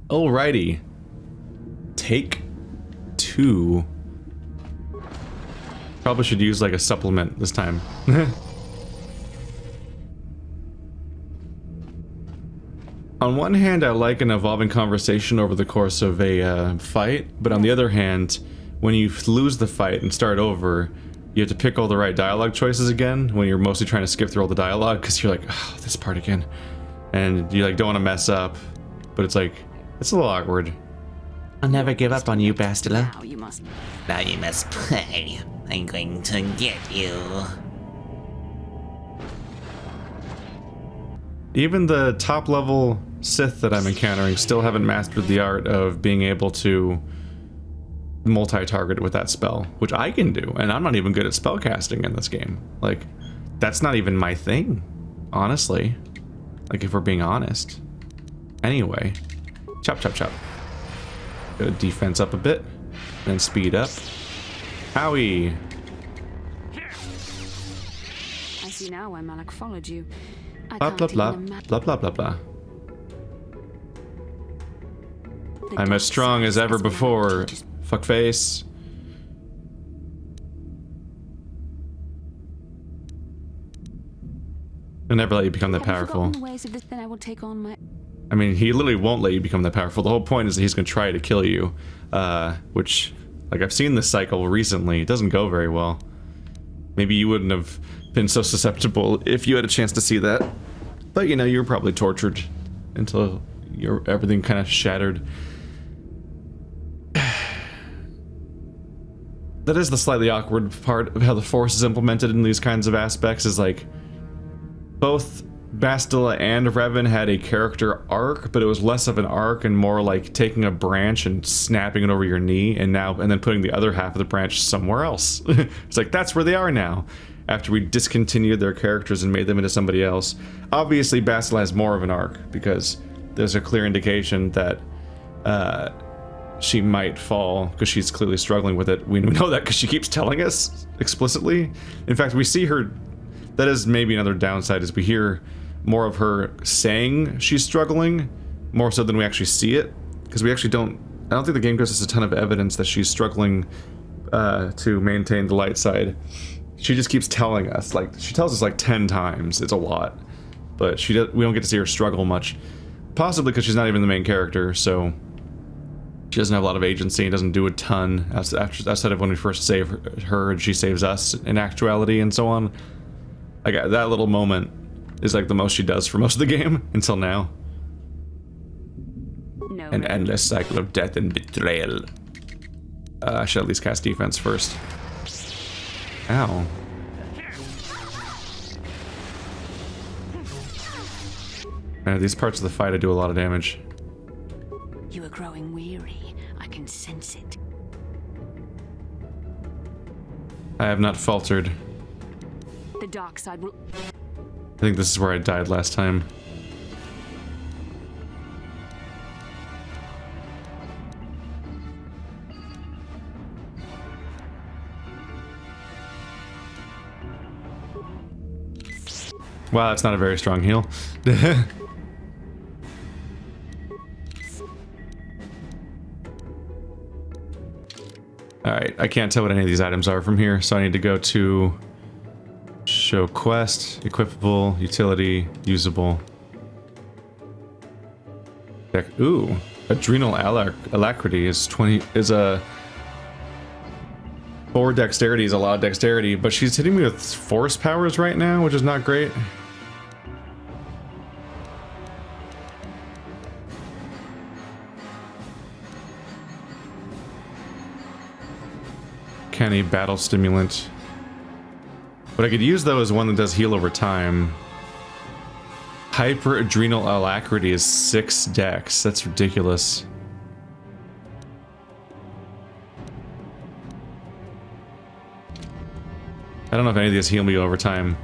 Alrighty. Take 2. Probably should use like a supplement this time. On one hand, I like an evolving conversation over the course of a fight, but on the other hand, when you lose the fight and start over, you have to pick all the right dialogue choices again when you're mostly trying to skip through all the dialogue because you're like, oh, this part again. And you like don't want to mess up, but it's like, it's a little awkward. I'll never give up on you, Bastila. Now you must play. I'm going to get you. Even the top level Sith that I'm encountering still haven't mastered the art of being able to multi-target with that spell, which I can do, and I'm not even good at spell casting in this game. Like, that's not even my thing, honestly. Like, if we're being honest. Anyway, chop, chop, chop. Go defense up a bit, then speed up. Howie! I see now why Malak followed you. Blah blah blah, blah blah blah blah. I'm as strong as ever before, fuckface. I'll never let you become that powerful. I mean, he literally won't let you become that powerful. The whole point is that he's going to try to kill you, which, like, I've seen this cycle recently. It doesn't go very well. Maybe you wouldn't have been so susceptible if you had a chance to see that. But, you know, you were probably tortured until everything kind of shattered. That is the slightly awkward part of how the Force is implemented in these kinds of aspects, is like, both Bastila and Revan had a character arc, but it was less of an arc and more like taking a branch and snapping it over your knee and then putting the other half of the branch somewhere else. It's like, that's where they are now, after we discontinued their characters and made them into somebody else. Obviously, Bastila has more of an arc, because there's a clear indication that she might fall, because she's clearly struggling with it. We know that because she keeps telling us explicitly. In fact, we see her. That is maybe another downside, is we hear more of her saying she's struggling, more so than we actually see it, because we actually don't. I don't think the game gives us a ton of evidence that she's struggling to maintain the light side. She just keeps telling us, like, she tells us like 10 times. It's a lot, but we don't get to see her struggle much, possibly because she's not even the main character, so she doesn't have a lot of agency and doesn't do a ton outside of when we first save her and she saves us in actuality and so on. Like, that little moment is like the most she does for most of the game until now. No, An endless cycle of death and betrayal. I should at least cast defense first. Ow. These parts of the fight I do a lot of damage. You are growing weary. I can sense it. I have not faltered. The dark side will... I think this is where I died last time. Wow, that's not a very strong heal. Alright, I can't tell what any of these items are from here, so I need to go to show quest, equipable, utility, usable. Ooh, adrenal alacrity is 20, is a 4 dexterity is a lot of dexterity, but she's hitting me with force powers right now, which is not great. Canny battle stimulant. What I could use though is one that does heal over time. Hyper adrenal alacrity is 6 dex. That's ridiculous. I don't know if any of these heal me over time.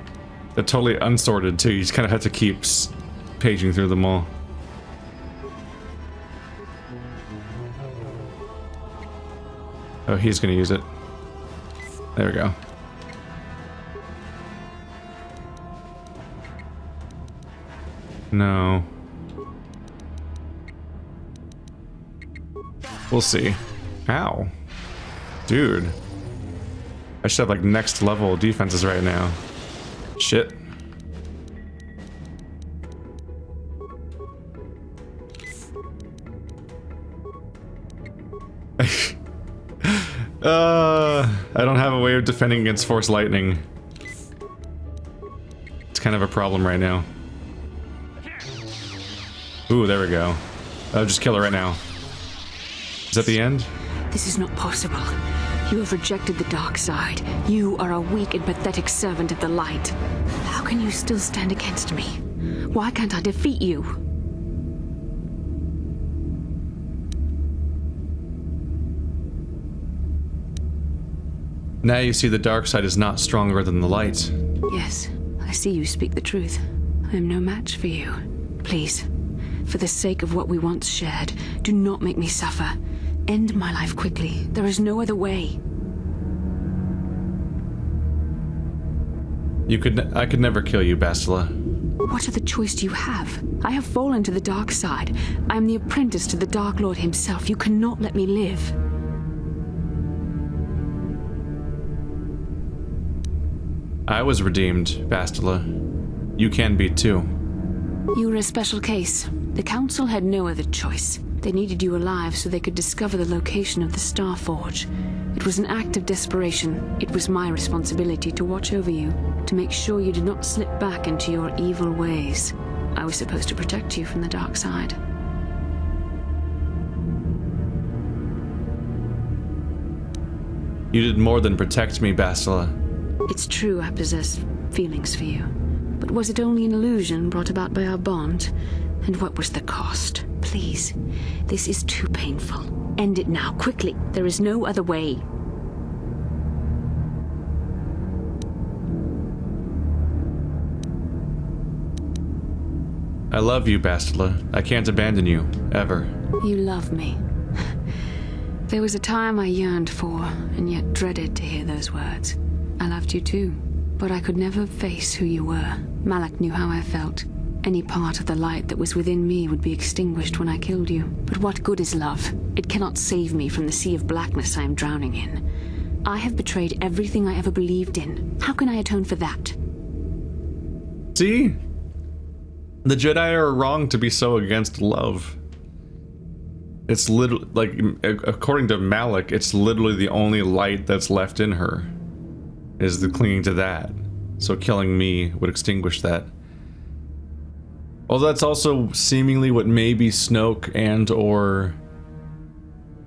They're totally unsorted too. You just kind of have to keep paging through them all. Oh, he's gonna use it. There we go. No. We'll see. Ow. Dude. I should have like next level defenses right now. Shit. I don't have a way of defending against force lightning. It's kind of a problem right now. Ooh, there we go. I'll just kill her right now. Is that the end? This is not possible. You have rejected the dark side. You are a weak and pathetic servant of the light. How can you still stand against me? Why can't I defeat you? Now you see the dark side is not stronger than the light. Yes, I see you speak the truth. I am no match for you. Please, for the sake of what we once shared, do not make me suffer. End my life quickly. There is no other way. I could never kill you, Bastila. What other choice do you have? I have fallen to the dark side. I am the apprentice to the Dark Lord himself. You cannot let me live. I was redeemed, Bastila. You can be too. You were a special case. The Council had no other choice. They needed you alive so they could discover the location of the Star Forge. It was an act of desperation. It was my responsibility to watch over you, to make sure you did not slip back into your evil ways. I was supposed to protect you from the dark side. You did more than protect me, Bastila. It's true I possess feelings for you. But was it only an illusion brought about by our bond? And what was the cost? Please, this is too painful. End it now, quickly. There is no other way. I love you, Bastila. I can't abandon you, ever. You love me. There was a time I yearned for, and yet dreaded to hear those words. I loved you too, but I could never face who you were. Malak knew how I felt. Any part of the light that was within me would be extinguished when I killed you. But what good is love? It cannot save me from the sea of blackness I am drowning in. I have betrayed everything I ever believed in. How can I atone for that? See? The Jedi are wrong to be so against love. It's literally, like, according to Malak, it's literally the only light that's left in her, is the clinging to that. So killing me would extinguish that. Although that's also seemingly what maybe Snoke and or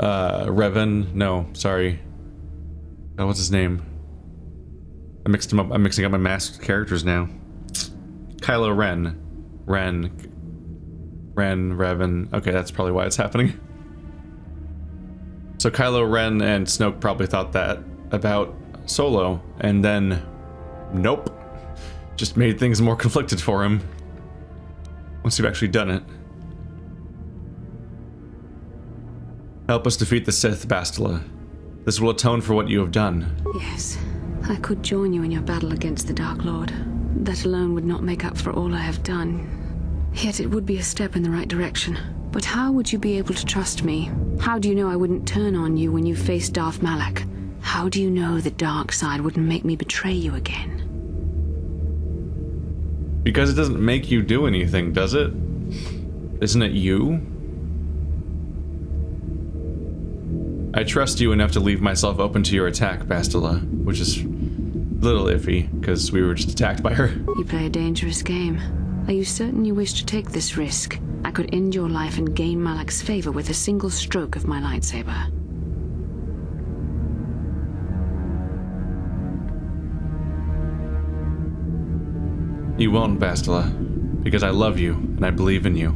Revan, no, sorry. Oh, what's his name? I mixed him up. I'm mixing up my masked characters now. Kylo Ren. Revan. Okay, that's probably why it's happening. So Kylo Ren and Snoke probably thought that about Solo, and then nope. Just made things more conflicted for him. Once you've actually done it. Help us defeat the Sith, Bastila. This will atone for what you have done. Yes, I could join you in your battle against the Dark Lord. That alone would not make up for all I have done. Yet it would be a step in the right direction. But how would you be able to trust me? How do you know I wouldn't turn on you when you faced Darth Malak? How do you know the dark side wouldn't make me betray you again? Because it doesn't make you do anything, does it? Isn't it you? I trust you enough to leave myself open to your attack, Bastila, which is a little iffy, because we were just attacked by her. You play a dangerous game. Are you certain you wish to take this risk? I could end your life and gain Malak's favor with a single stroke of my lightsaber. You won't, Bastila, because I love you and I believe in you.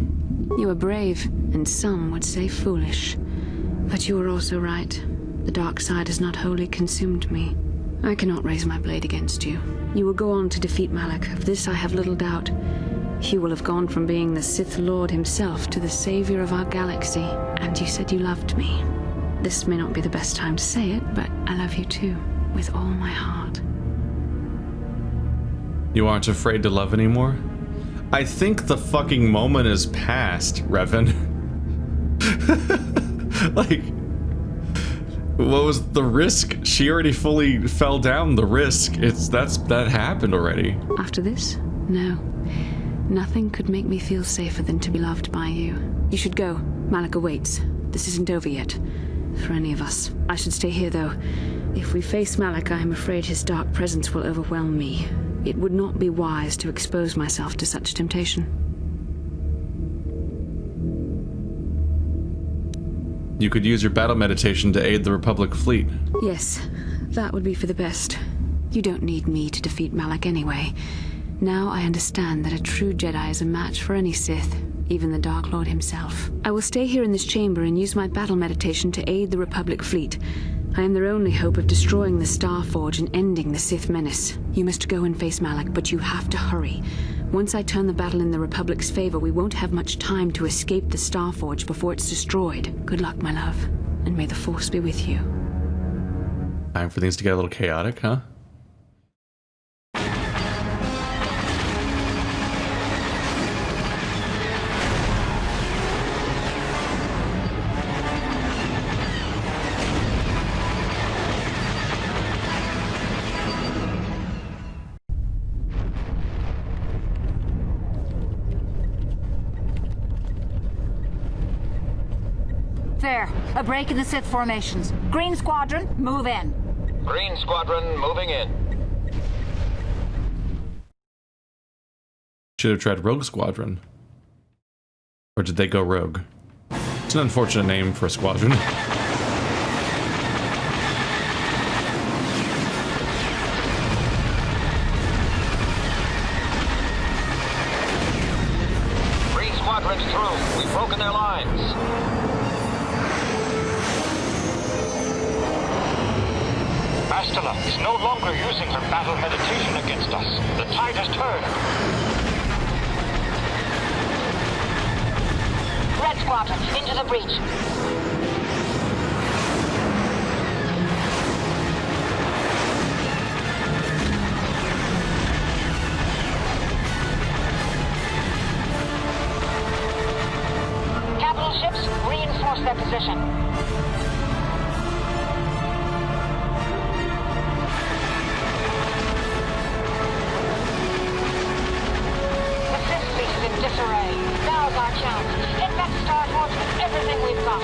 You are brave, and some would say foolish. But you are also right. The dark side has not wholly consumed me. I cannot raise my blade against you. You will go on to defeat Malak, of this I have little doubt. You will have gone from being the Sith Lord himself to the saviour of our galaxy, and you said you loved me. This may not be the best time to say it, but I love you too, with all my heart. You aren't afraid to love anymore? I think the fucking moment is past, Revan. Like, What was the risk? She already fully fell down the risk. That happened already. After this? No. Nothing could make me feel safer than to be loved by you. You should go. Malak awaits. This isn't over yet. For any of us. I should stay here, though. If we face Malak, I am afraid his dark presence will overwhelm me. It would not be wise to expose myself to such temptation. You could use your battle meditation to aid the Republic fleet. Yes, that would be for the best. You don't need me to defeat Malak anyway. Now I understand that a true Jedi is a match for any Sith, even the Dark Lord himself. I will stay here in this chamber and use my battle meditation to aid the Republic fleet. I am their only hope of destroying the Star Forge and ending the Sith menace. You must go and face Malak, but you have to hurry. Once I turn the battle in the Republic's favor, we won't have much time to escape the Star Forge before it's destroyed. Good luck, my love, and may the Force be with you. Time for things to get a little chaotic, huh? There, a break in the Sith formations. Green Squadron, move in. Green Squadron moving in. Should have tried Rogue Squadron. Or did they go rogue? It's an unfortunate name for a squadron. Green Squadron's through. We've broken their lines. Bastila is no longer using her battle meditation against us. The tide has turned. Red Squadron, into the breach. Capital ships, reinforce their position. Disarray. Now's our chance. Get that Star Forge with everything we've got.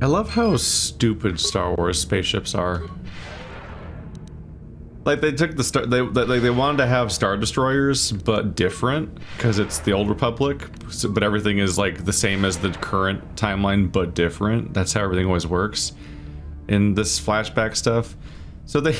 I love how stupid Star Wars spaceships are. Like they took the star, they wanted to have Star Destroyers, but different because it's the Old Republic. So, but everything is like the same as the current timeline, but different. That's how everything always works in this flashback stuff. So they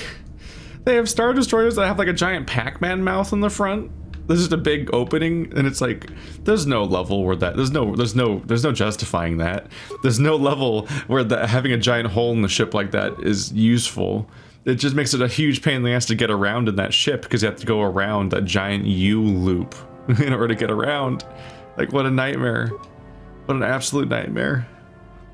have Star Destroyers that have like a giant Pac-Man mouth in the front. There's just a big opening, and it's like there's no level where that there's no justifying that. There's no level where having a giant hole in the ship like that is useful. It just makes it a huge pain in the ass to get around in that ship because you have to go around that giant U loop in order to get around. Like what a nightmare! What an absolute nightmare!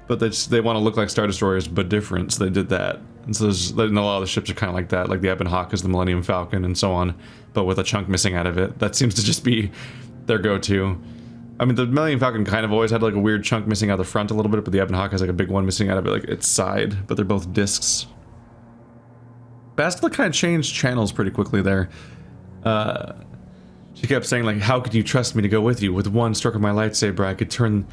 But they want to look like Star Destroyers, but different, so they did that. And so a lot of the ships are kind of like that, like the Ebon Hawk is the Millennium Falcon and so on, but with a chunk missing out of it. That seems to just be their go-to. I mean, the Millennium Falcon kind of always had like a weird chunk missing out the front a little bit, but the Ebon Hawk has like a big one missing out of it, like its side, but they're both discs. Bastila kind of changed channels pretty quickly there. She kept saying like, how could you trust me to go with you? With one stroke of my lightsaber, I could turn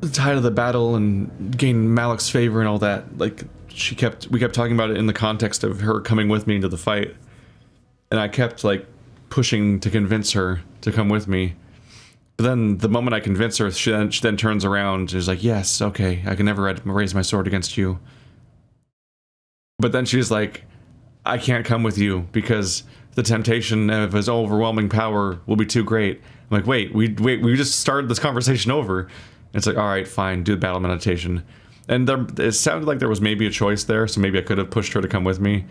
the tide of the battle and gain Malak's favor and all that. Like, we kept talking about it in the context of her coming with me into the fight. And I kept like pushing to convince her to come with me. But then the moment I convince her, she then turns around and is like, yes, okay, I can never raise my sword against you. But then she's like, I can't come with you because the temptation of his overwhelming power will be too great. I'm like, wait, we just started this conversation over. And it's like, all right, fine, do the battle meditation. And it sounded like there was maybe a choice there, so maybe I could have pushed her to come with me.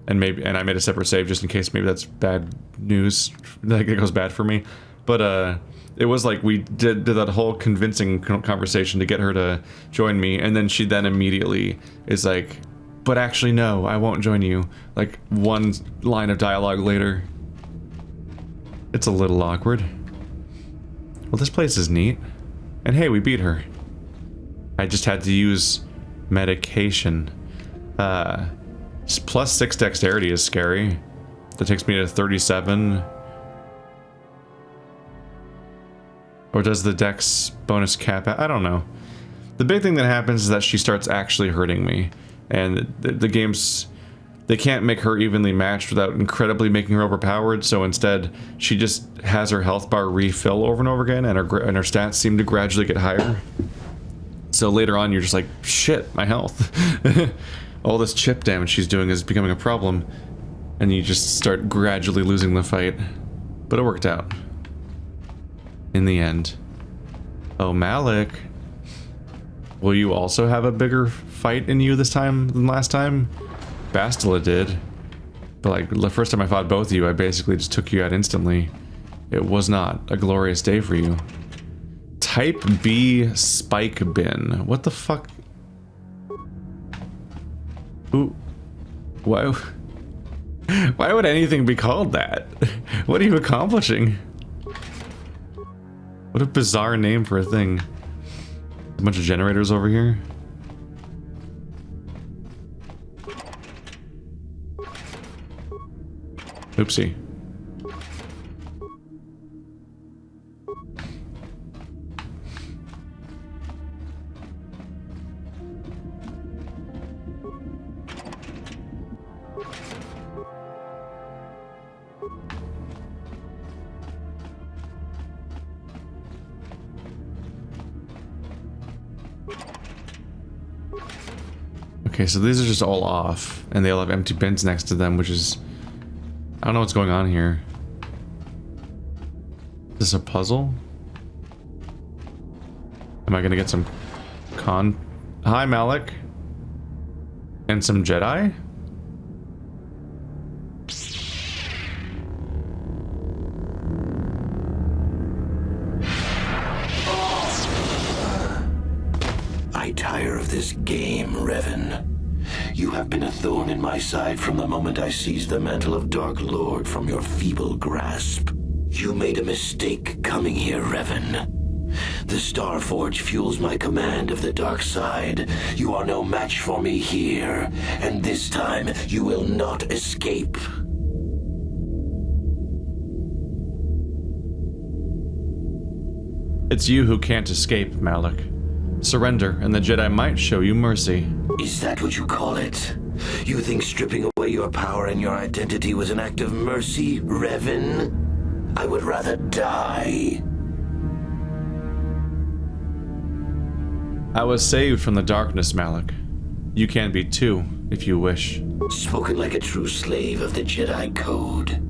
And I made a separate save just in case maybe that's bad news, like it goes bad for me. But it was like we did that whole convincing conversation to get her to join me, and then she then immediately is like, but actually no, I won't join you. Like one line of dialogue later. It's a little awkward. Well, this place is neat. And hey, we beat her. I just had to use medication. Plus 6 dexterity is scary. That takes me to 37. Or does the dex bonus cap? I don't know. The big thing that happens is that she starts actually hurting me. And the game's... They can't make her evenly matched without incredibly making her overpowered, so instead she just has her health bar refill over and over again, and her stats seem to gradually get higher. So later on you're just like, shit, my health. All this chip damage she's doing is becoming a problem, and you just start gradually losing the fight. But it worked out. In the end. Oh, Malak. Will you also have a bigger fight in you this time than last time? Bastila did. But like, the first time I fought both of you, I basically just took you out instantly. It was not a glorious day for you. Type B spike bin. What the fuck? Ooh. Why would anything be called that? What are you accomplishing? What a bizarre name for a thing. A bunch of generators over here. Oopsie. Okay, so these are just all off, and they all have empty bins next to them, which is... I don't know what's going on here. Is this a puzzle? Am I gonna get some Hi, Malak. And some Jedi? I tire of this game, Revan. You have been a thorn in my side from the moment I seized the mantle of Dark Lord from your feeble grasp. You made a mistake coming here, Revan. The Starforge fuels my command of the dark side. You are no match for me here, and this time you will not escape. It's you who can't escape, Malak. Surrender, and the Jedi might show you mercy. Is that what you call it? You think stripping away your power and your identity was an act of mercy, Revan? I would rather die. I was saved from the darkness, Malak. You can be too, if you wish. Spoken like a true slave of the Jedi Code.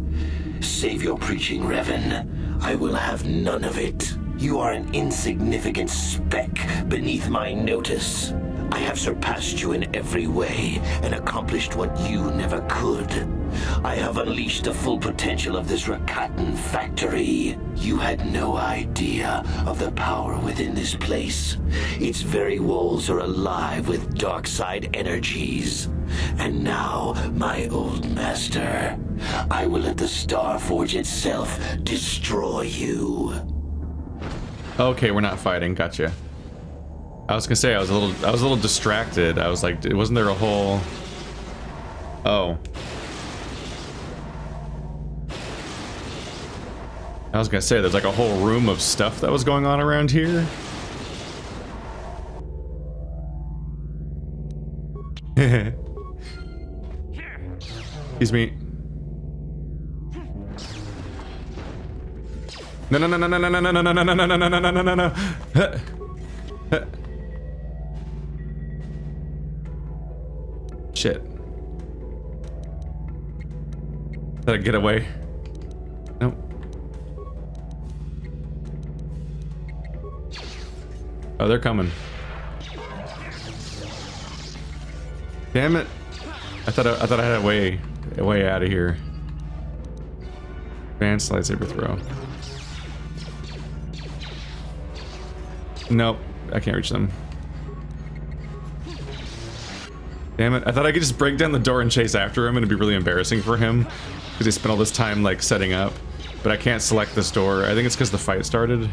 Save your preaching, Revan. I will have none of it. You are an insignificant speck beneath my notice. I have surpassed you in every way and accomplished what you never could. I have unleashed the full potential of this Rakatan factory. You had no idea of the power within this place. Its very walls are alive with dark side energies. And now, my old master, I will let the Starforge itself destroy you. Okay, we're not fighting. Gotcha. I was gonna say I was a little distracted. I was like, wasn't there a whole... Oh. I was gonna say there's like a whole room of stuff that was going on around here. Excuse me. No no no no no no no no no no no no no no no no no. Shit. Did I get away? Nope. Oh, they're coming. Damn it! I thought I had a way out of here. Advanced lightsaber throw. Nope, I can't reach them. Damn it, I thought I could just break down the door and chase after him and it'd be really embarrassing for him because he spent all this time like setting up. But I can't select this door. I think it's because the fight started.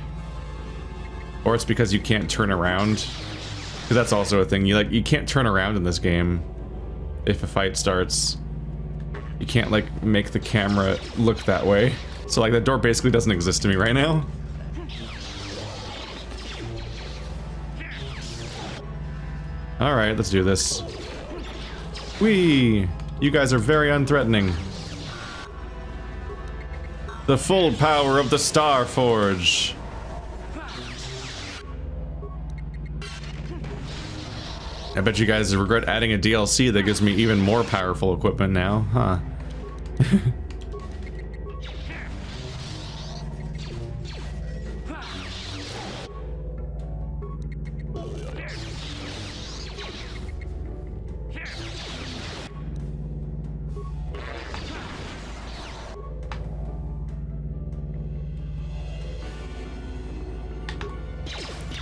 Or it's because you can't turn around. Because that's also a thing. You can't turn around in this game if a fight starts. You can't like make the camera look that way. So like that door basically doesn't exist to me right now. Alright, let's do this. Whee! You guys are very unthreatening. The full power of the Star Forge. I bet you guys regret adding a DLC that gives me even more powerful equipment now, huh?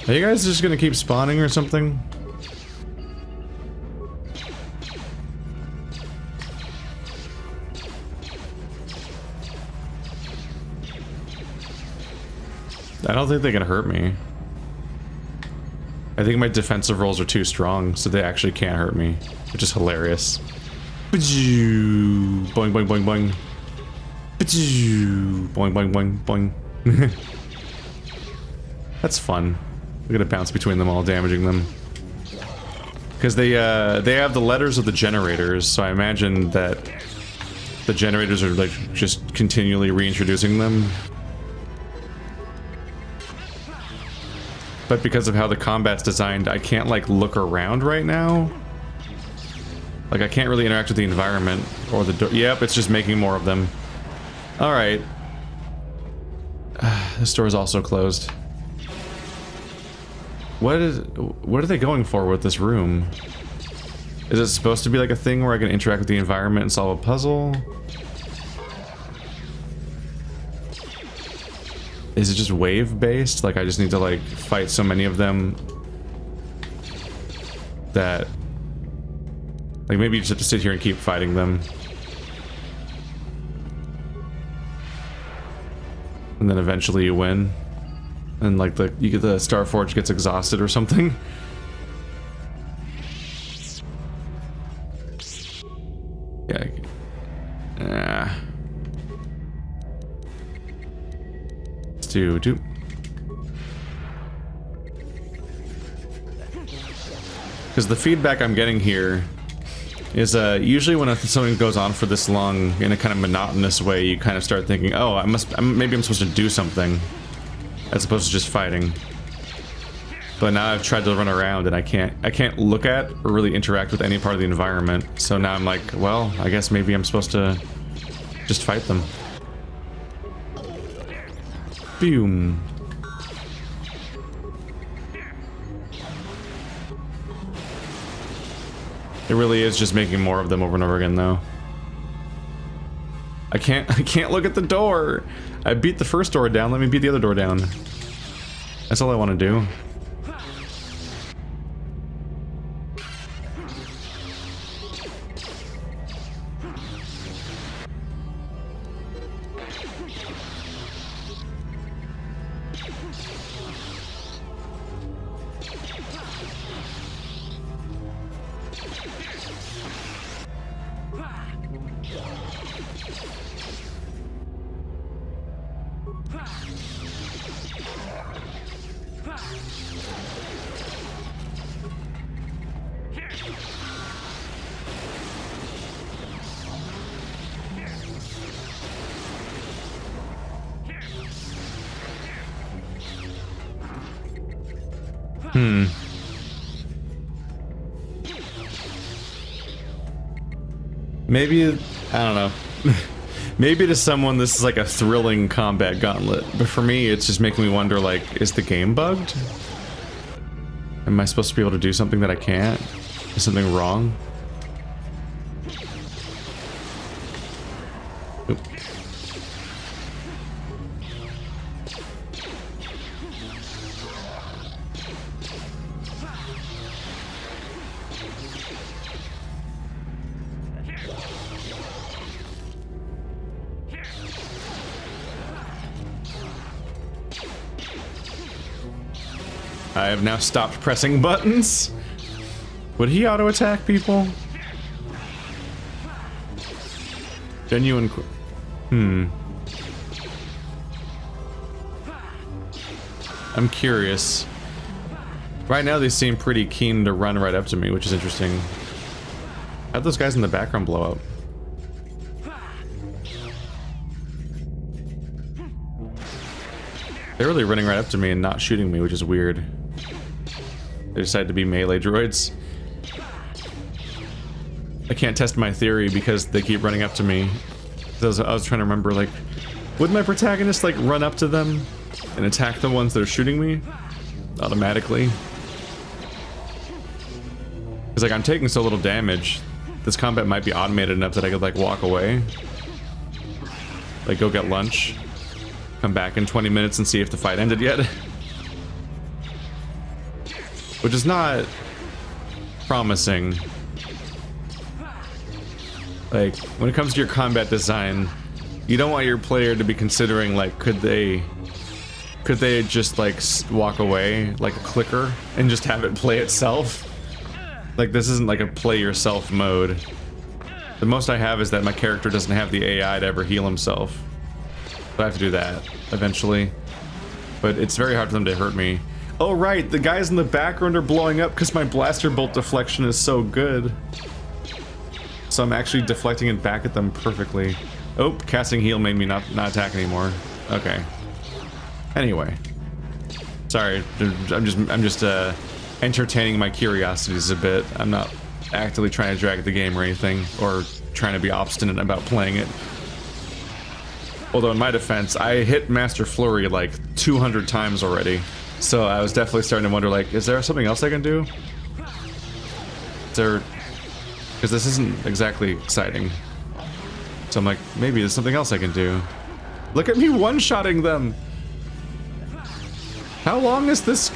Are you guys just gonna keep spawning or something? I don't think they can hurt me. I think my defensive rolls are too strong, so they actually can't hurt me, which is hilarious. Boing, boing, boing, boing. Boing, boing, boing, boing. That's fun. We're gonna bounce between them all, damaging them. Because they have the letters of the generators, so I imagine that the generators are like just continually reintroducing them. But because of how the combat's designed, I can't like look around right now. Like I can't really interact with the environment or the door. Yep, it's just making more of them. All right. This door is also closed. What are they going for with this room? Is it supposed to be like a thing where I can interact with the environment and solve a puzzle? Is it just wave based? Like I just need to like fight so many of them that like maybe you just have to sit here and keep fighting them. And then eventually you win. And like the Star Forge gets exhausted or something. Yeah. Let's do. Because the feedback I'm getting here is usually when something goes on for this long in a kind of monotonous way, you kind of start thinking, oh, maybe I'm supposed to do something. As opposed to just fighting. But now I've tried to run around and I can't look at or really interact with any part of the environment. So now I'm like, well, I guess maybe I'm supposed to just fight them. Boom. It really is just making more of them over and over again though. I can't look at the door. I beat the first door down, let me beat the other door down. That's all I want to do. Maybe, I don't know. Maybe to someone this is like a thrilling combat gauntlet, but for me it's just making me wonder, like, is the game bugged? Am I supposed to be able to do something that I can't? Is something wrong? Oop. I have now stopped pressing buttons. Would he auto attack people? Genuine. I'm curious. Right now they seem pretty keen to run right up to me, which is interesting. How'd those guys in the background blow up? They're really running right up to me and not shooting me, which is weird. They decided to be melee droids. I can't test my theory because they keep running up to me. I was trying to remember, like, would my protagonist, like, run up to them and attack the ones that are shooting me automatically? Because, like, I'm taking so little damage. This combat might be automated enough that I could, like, walk away. Like, go get lunch. Come back in 20 minutes and see if the fight ended yet. Which is not promising. Like, when it comes to your combat design, you don't want your player to be considering, like, could they just, like, walk away like a clicker and just have it play itself? Like, this isn't like a play yourself mode. The most I have is that my character doesn't have the AI to ever heal himself. So I have to do that eventually. But it's very hard for them to hurt me. Oh right, the guys in the background are blowing up because my blaster bolt deflection is so good. So I'm actually deflecting it back at them perfectly. Oh, casting heal made me not attack anymore. Okay. Anyway. Sorry, I'm just entertaining my curiosities a bit. I'm not actively trying to drag the game or anything, or trying to be obstinate about playing it. Although in my defense, I hit Master Flurry like 200 times already. So I was definitely starting to wonder, like, is there something else I can do? Is there... Because this isn't exactly exciting. So I'm like, maybe there's something else I can do. Look at me one-shotting them! How long is this...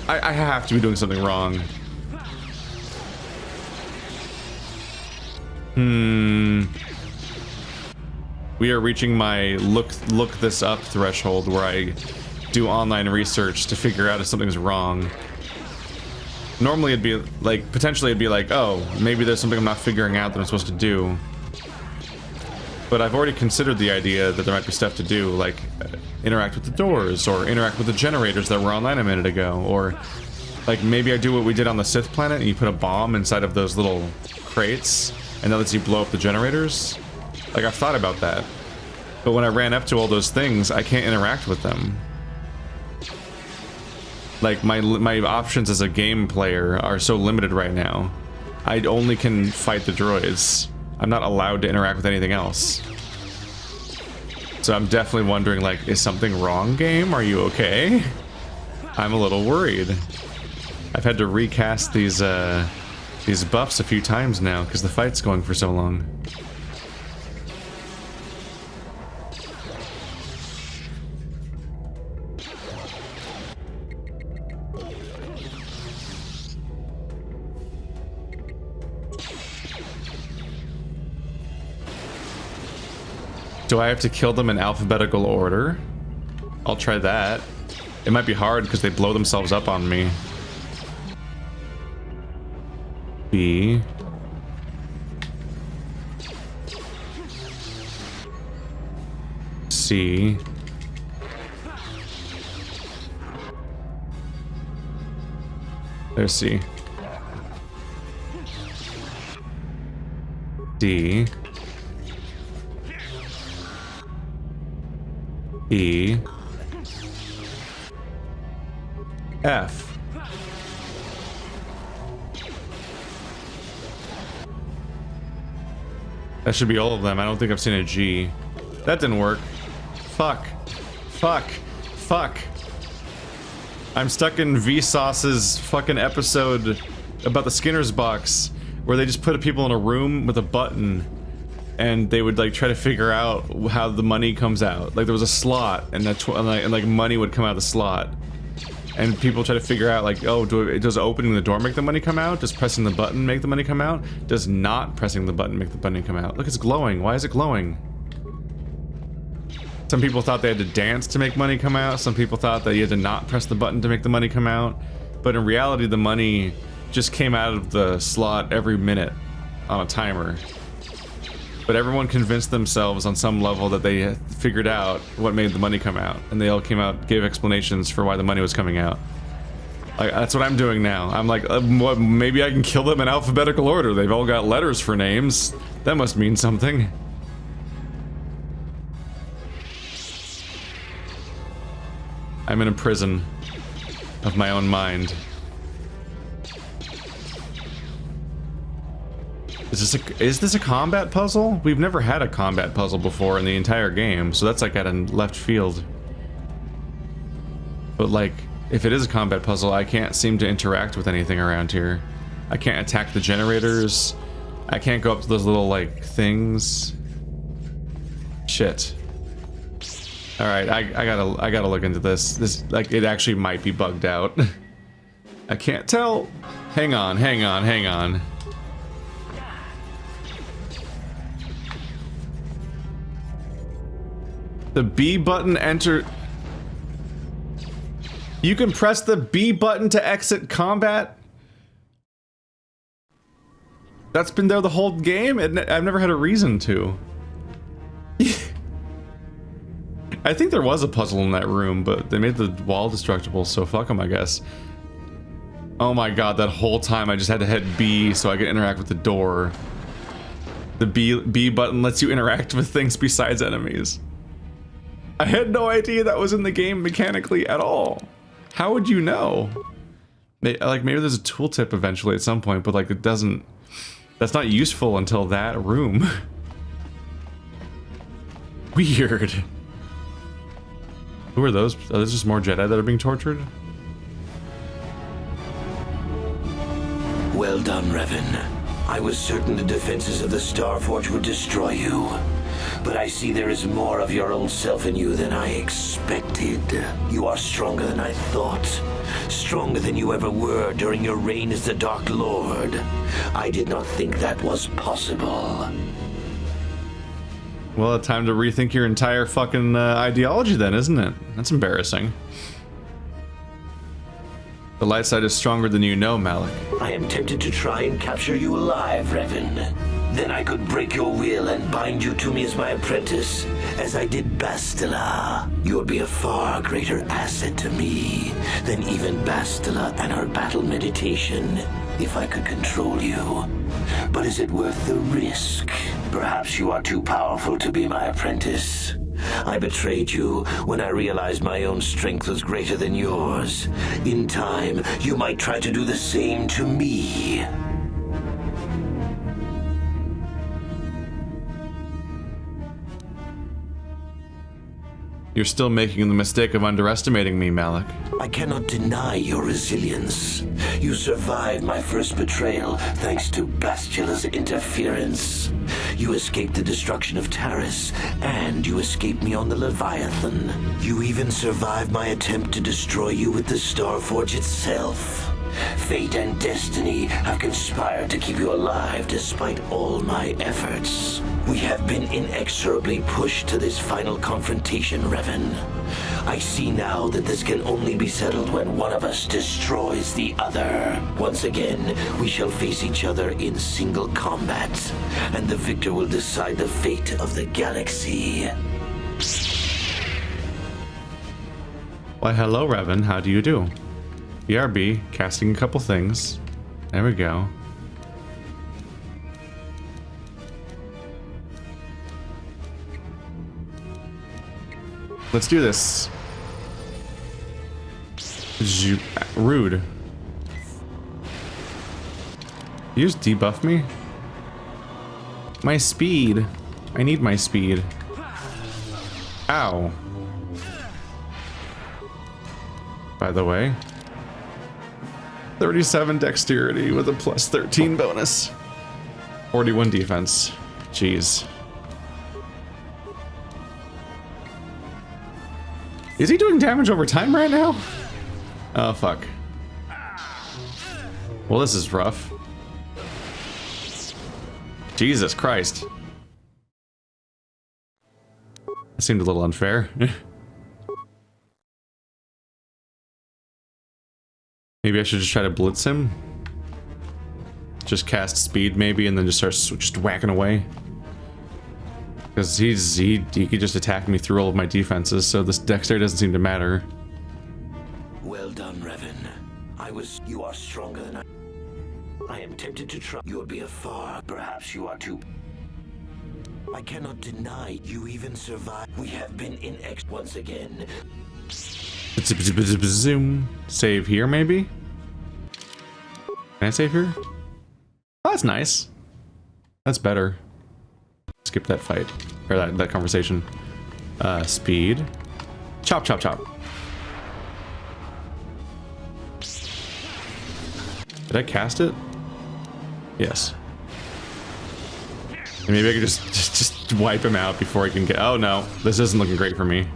I have to be doing something wrong. We are reaching my look this up threshold where I do online research to figure out if something's wrong. Normally it'd be like, potentially it'd be like, oh, maybe there's something I'm not figuring out that I'm supposed to do. But I've already considered the idea that there might be stuff to do, like interact with the doors, or interact with the generators that were online a minute ago, or like maybe I do what we did on the Sith planet and you put a bomb inside of those little crates and that lets you blow up the generators. Like, I've thought about that. But when I ran up to all those things, I can't interact with them. Like, my options as a game player are so limited right now. I only can fight the droids. I'm not allowed to interact with anything else. So I'm definitely wondering, like, is something wrong, game? Are you okay? I'm a little worried. I've had to recast these buffs a few times now, because the fight's going for so long. Do I have to kill them in alphabetical order? I'll try that. It might be hard because they blow themselves up on me. B. C. There's C. D. E. F. That should be all of them. I don't think I've seen a G. That didn't work. Fuck. Fuck. Fuck. I'm stuck in Vsauce's fucking episode about the Skinner's box, where they just put people in a room with a button and they would like try to figure out how the money comes out. Like there was a slot, and like money would come out of the slot, and people try to figure out like, oh, does opening the door make the money come out? Does pressing the button make the money come out? Does not pressing the button make the money come out? Look, it's glowing. Why is it glowing? Some people thought they had to dance to make money come out. Some people thought that you had to not press the button to make the money come out. but in reality the money just came out of the slot every minute on a timer. But everyone convinced themselves on some level that they figured out what made the money come out, and they all came out, gave explanations for why the money was coming out. Like, that's what I'm doing now. I'm like, what, maybe I can kill them in alphabetical order. They've all got letters for names. That must mean something. I'm in a prison of my own mind. Is this a combat puzzle? We've never had a combat puzzle before in the entire game, so that's like at a left field. But like, if it is a combat puzzle, I can't seem to interact with anything around here. I can't attack the generators. I can't go up to those little like things. Shit. All right, I gotta look into this. This, like, it actually might be bugged out. I can't tell. Hang on. The B button enter. You can press the B button to exit combat. That's been there the whole game, and I've never had a reason to. I think there was a puzzle in that room, but they made the wall destructible, so fuck them, I guess. Oh my god, that whole time I just had to hit B so I could interact with the door. The B button lets you interact with things besides enemies. I had no idea that was in the game mechanically at all. How would you know? Like, maybe there's a tooltip eventually at some point, but like, it doesn't... That's not useful until that room. Weird. Who are those? Are those just more Jedi that are being tortured? Well done, Revan. I was certain the defenses of the Starforge would destroy you. But I see there is more of your old self in you than I expected. You are stronger than I thought. Stronger than you ever were during your reign as the Dark Lord. I did not think that was possible. Well, it's time to rethink your entire fucking ideology then, isn't it? That's embarrassing. The light side is stronger than you know, Malak. I am tempted to try and capture you alive, Revan. Then I could break your will and bind you to me as my apprentice, as I did Bastila. You would be a far greater asset to me than even Bastila and her battle meditation, if I could control you. But is it worth the risk? Perhaps you are too powerful to be my apprentice. I betrayed you when I realized my own strength was greater than yours. In time, you might try to do the same to me. You're still making the mistake of underestimating me, Malak. I cannot deny your resilience. You survived my first betrayal thanks to Bastila's interference. You escaped the destruction of Taris, and you escaped me on the Leviathan. You even survived my attempt to destroy you with the Starforge itself. Fate and destiny have conspired to keep you alive despite all my efforts. We have been inexorably pushed to this final confrontation, Revan. I see now that this can only be settled when one of us destroys the other. Once again, we shall face each other in single combat, and the victor will decide the fate of the galaxy. Why, hello, Revan. How do you do? BRB, casting a couple things. There we go. Let's do this. Rude. You just debuff me? My speed. I need my speed. Ow. By the way. 37 dexterity with a plus 13 bonus. 41 defense. Jeez. Is he doing damage over time right now? Oh, fuck. Well, this is rough. Jesus Christ. That seemed a little unfair. 'Fair. Maybe I should just try to blitz him. Just cast speed maybe, and then just start just whacking away. Because he could just attack me through all of my defenses, so this dexterity doesn't seem to matter. Well done, Revan. You are stronger than I am tempted to try. You'll be a far. Perhaps you are too. I cannot deny you even survived. We have been in X once again. Zoom. Save here, maybe? Can I save here? Oh, that's nice. That's better. Skip that fight. Or that conversation. Speed. Chop, chop, chop. Did I cast it? Yes. And maybe I could just wipe him out before he can get... Oh no, this isn't looking great for me.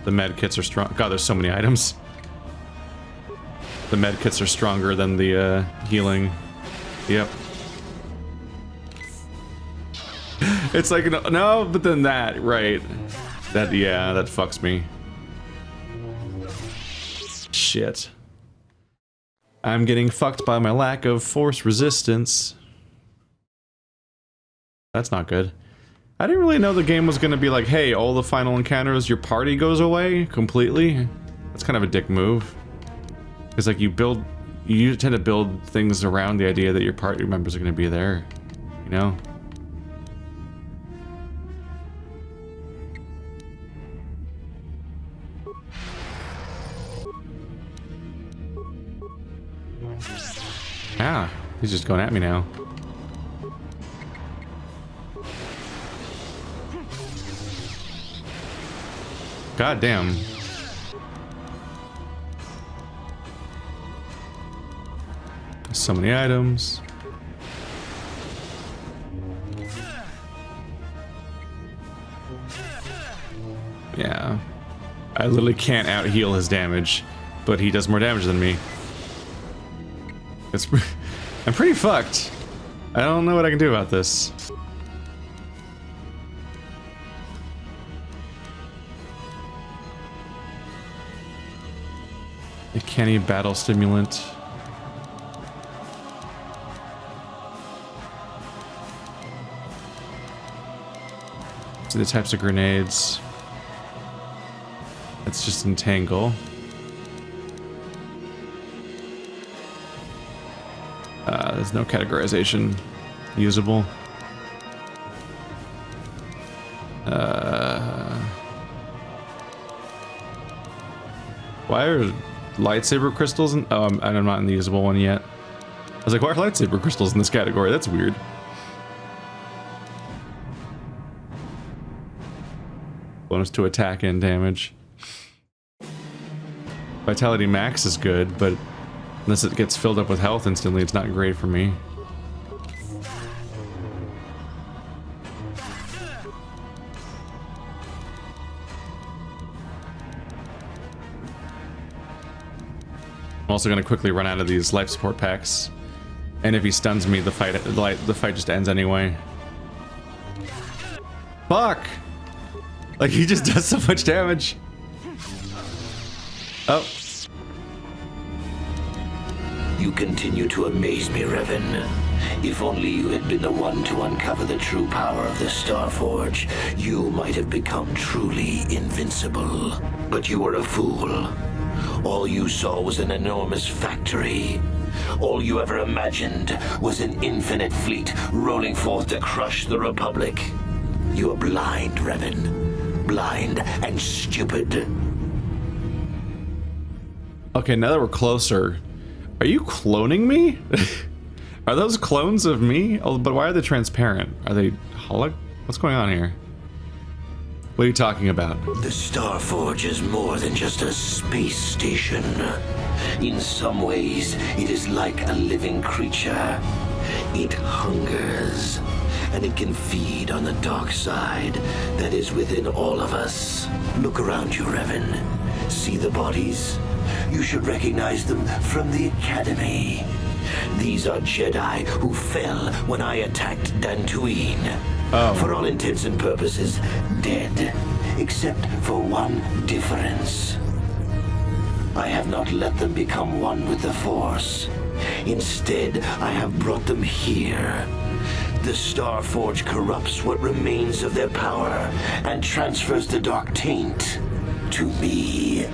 The med kits are strong. God, there's so many items. The med kits are stronger than the healing. Yep. It's like, no, but then that, right. That, yeah, that fucks me. Shit. I'm getting fucked by my lack of force resistance. That's not good. I didn't really know the game was gonna be like, hey, all the final encounters, your party goes away completely. That's kind of a dick move. Because like you tend to build things around the idea that your party members are gonna be there, you know? Ah, he's just going at me now. God damn. So many items. Yeah. I literally can't out heal his damage, but he does more damage than me. I'm pretty fucked. I don't know what I can do about this. A canny battle stimulant. See the types of grenades. Let's just entangle. There's no categorization usable. Why are lightsaber crystals in... Oh, I'm not in the usable one yet. I was like, why are lightsaber crystals in this category? That's weird. Bonus to attack and damage. Vitality max is good, but unless it gets filled up with health instantly, it's not great for me. I'm also going to quickly run out of these life support packs, and if he stuns me, the fight just ends anyway. Fuck! Like, he just does so much damage. Oh. You continue to amaze me, Revan. If only you had been the one to uncover the true power of the Starforge, you might have become truly invincible. But you were a fool. All you saw was an enormous factory. All you ever imagined was an infinite fleet rolling forth to crush the Republic. You are blind, Revan. Blind and stupid. Okay, now that we're closer, are you cloning me? Are those clones of me? Oh, but why are they transparent? Are they holo? What's going on here? What are you talking about? The Starforge is more than just a space station. In some ways, it is like a living creature. It hungers, and it can feed on the dark side that is within all of us. Look around you, Revan. See the bodies? You should recognize them from the Academy. These are Jedi who fell when I attacked Tatooine. Oh. For all intents and purposes, dead. Except for one difference. I have not let them become one with the Force. Instead, I have brought them here. The Starforge corrupts what remains of their power and transfers the dark taint to me.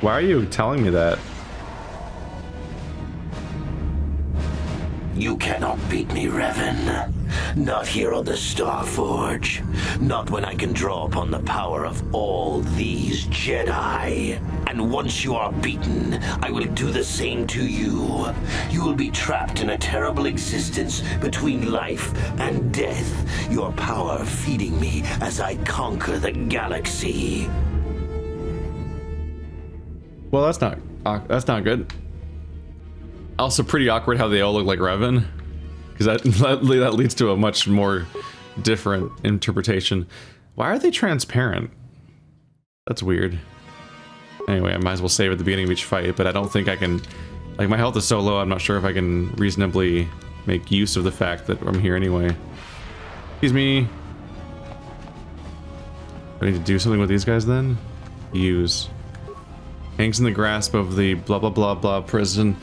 Why are you telling me that? You cannot beat me, Revan. Not here on the Starforge. Not when I can draw upon the power of all these Jedi. And once you are beaten, I will do the same to you. You will be trapped in a terrible existence between life and death, your power feeding me as I conquer the galaxy. Well, that's not good. Also pretty awkward how they all look like Revan, because that leads to a much more different interpretation. Why are they transparent? That's weird. Anyway, I might as well save at the beginning of each fight, but I don't think I can... Like, my health is so low, I'm not sure if I can reasonably make use of the fact that I'm here anyway. Excuse me. Do I need to do something with these guys then? Use. Hangs in the grasp of the blah blah blah blah prison.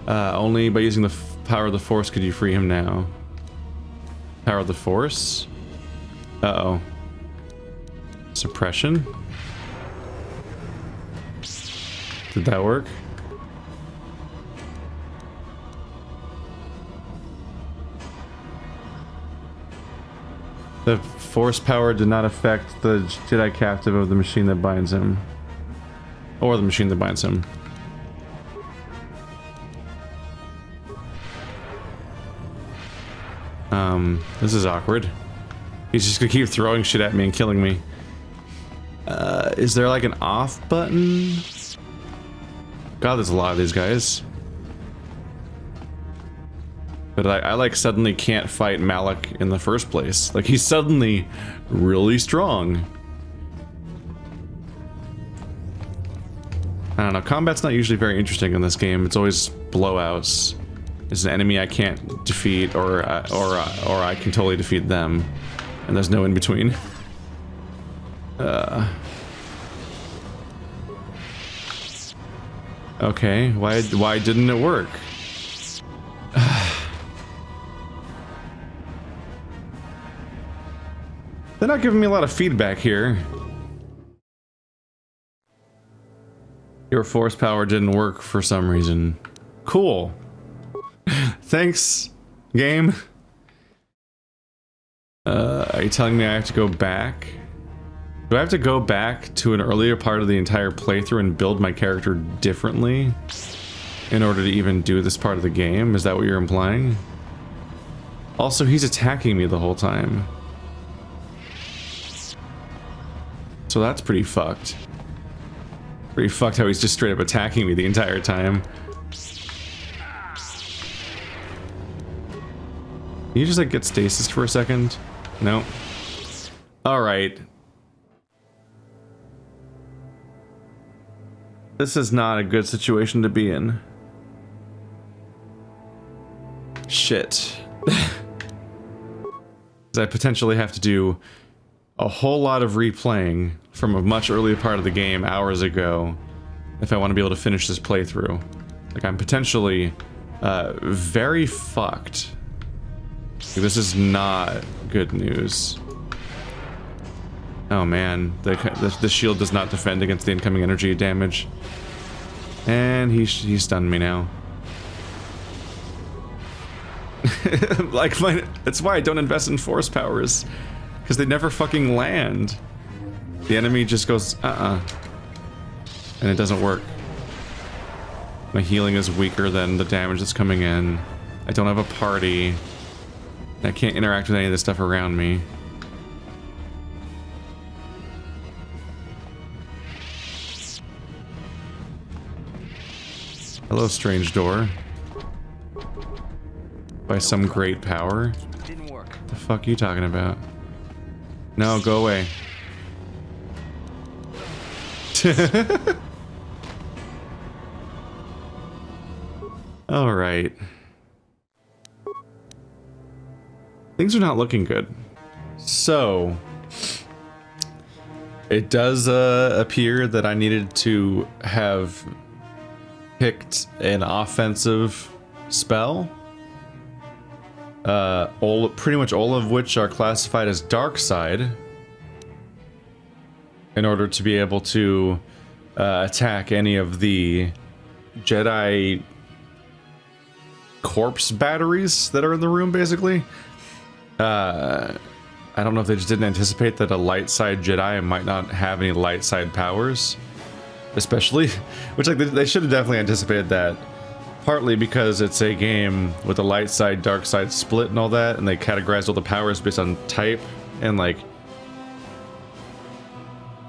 Only by using the power of the Force could you free him now. Power of the Force? Uh-oh. Suppression? Did that work? The Force power did not affect the Jedi captive of the machine that binds him. Or the machine that binds him. This is awkward. He's just gonna keep throwing shit at me and killing me. Is there like an off button? God, there's a lot of these guys. But I like suddenly can't fight Malak in the first place. Like, he's suddenly really strong. I don't know, combat's not usually very interesting in this game. It's always blowouts. It's an enemy I can't defeat, or I can totally defeat them, and there's no in between. Okay, why didn't it work? They're not giving me a lot of feedback here. Your Force power didn't work for some reason. Cool. Thanks, game. Are you telling me I have to go back? Do I have to go back to an earlier part of the entire playthrough and build my character differently in order to even do this part of the game? Is that what you're implying? Also, he's attacking me the whole time. So that's pretty fucked. Pretty fucked how he's just straight up attacking me the entire time. Can you just like get stasis for a second? No. Alright. This is not a good situation to be in. Shit. I potentially have to do a whole lot of replaying from a much earlier part of the game hours ago if I want to be able to finish this playthrough. Like, I'm potentially very fucked. This is not good news. Oh man, the shield does not defend against the incoming energy damage. And he's stunned me now. Like, that's why I don't invest in Force powers. Because they never fucking land. The enemy just goes, and it doesn't work. My healing is weaker than the damage that's coming in. I don't have a party. I can't interact with any of the stuff around me. Hello, strange door. By some great power? Didn't work. What the fuck are you talking about? No, go away. All right. Things are not looking good. So, it does appear that I needed to have picked an offensive spell. Pretty much all of which are classified as dark side, in order to be able to attack any of the Jedi corpse batteries that are in the room, basically. I don't know if they just didn't anticipate that a light side Jedi might not have any light side powers, especially, which like they should have definitely anticipated that. Partly because it's a game with a light side, dark side split and all that, and they categorized all the powers based on type, and like,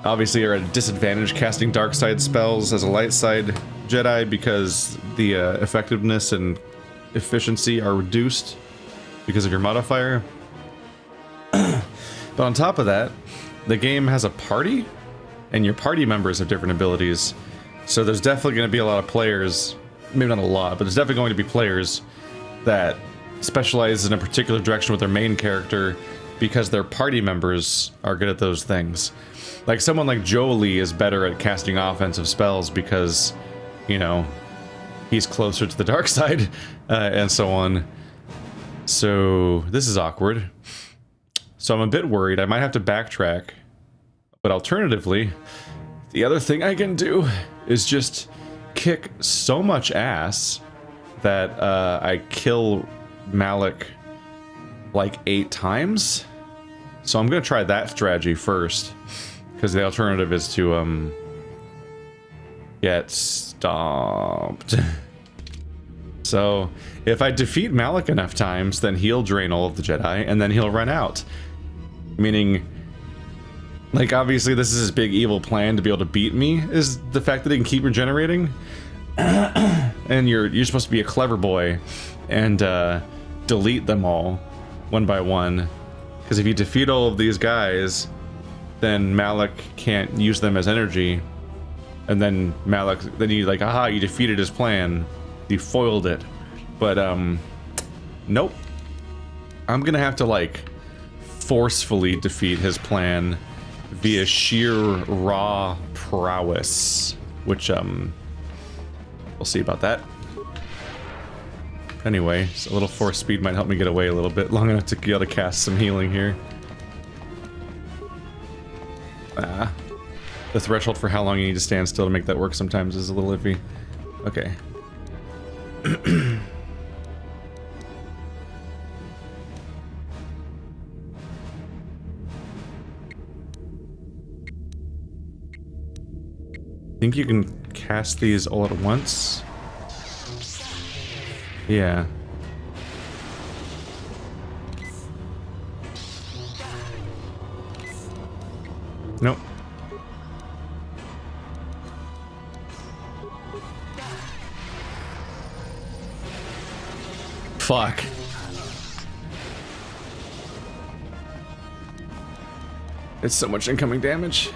obviously you're at a disadvantage casting dark side spells as a light side Jedi because the effectiveness and efficiency are reduced because of your modifier. But on top of that, the game has a party, and your party members have different abilities, so there's definitely going to be a lot of players. Maybe not a lot, but there's definitely going to be players that specialize in a particular direction with their main character because their party members are good at those things. Like someone like Jolie is better at casting offensive spells because, you know, he's closer to the dark side, and so on. So this is awkward. So I'm a bit worried. I might have to backtrack. But alternatively, the other thing I can do is just kick so much ass that I kill Malak like 8 times. So I'm gonna try that strategy first, because the alternative is to get stomped. So if I defeat Malak enough times, then he'll drain all of the Jedi, and then he'll run out. Meaning, like, obviously this is his big evil plan to be able to beat me, is the fact that he can keep regenerating. And you're supposed to be a clever boy and delete them all one by one, because if you defeat all of these guys, then Malak can't use them as energy, and then you like, aha, you defeated his plan, you foiled it. But nope, I'm gonna have to like forcefully defeat his plan via sheer raw prowess, which we'll see about that. Anyway, so a little force speed might help me get away a little bit, long enough to be able to cast some healing here. The threshold for how long you need to stand still to make that work sometimes is a little iffy. Okay. Think you can cast these all at once? Yeah. Nope. Fuck. It's so much incoming damage.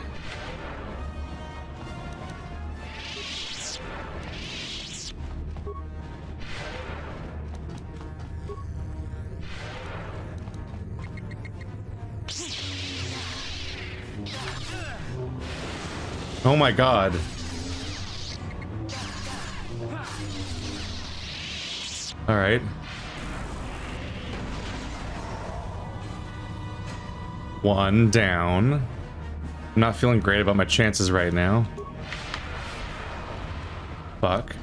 Oh my god. All right. One down. I'm not feeling great about my chances right now. Fuck.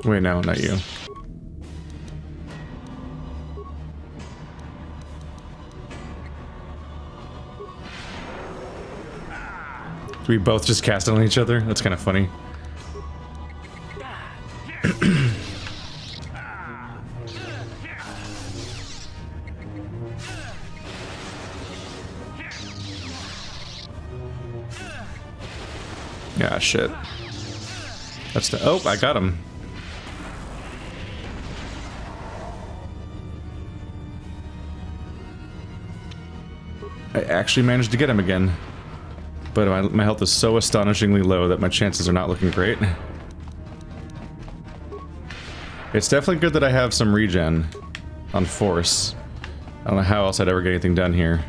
Wait, no, not you. We both just cast on each other? That's kind of funny. Yeah, shit. That's the. Oh, I got him. I actually managed to get him again. But my health is so astonishingly low that my chances are not looking great. It's definitely good that I have some regen on Force. I don't know how else I'd ever get anything done here.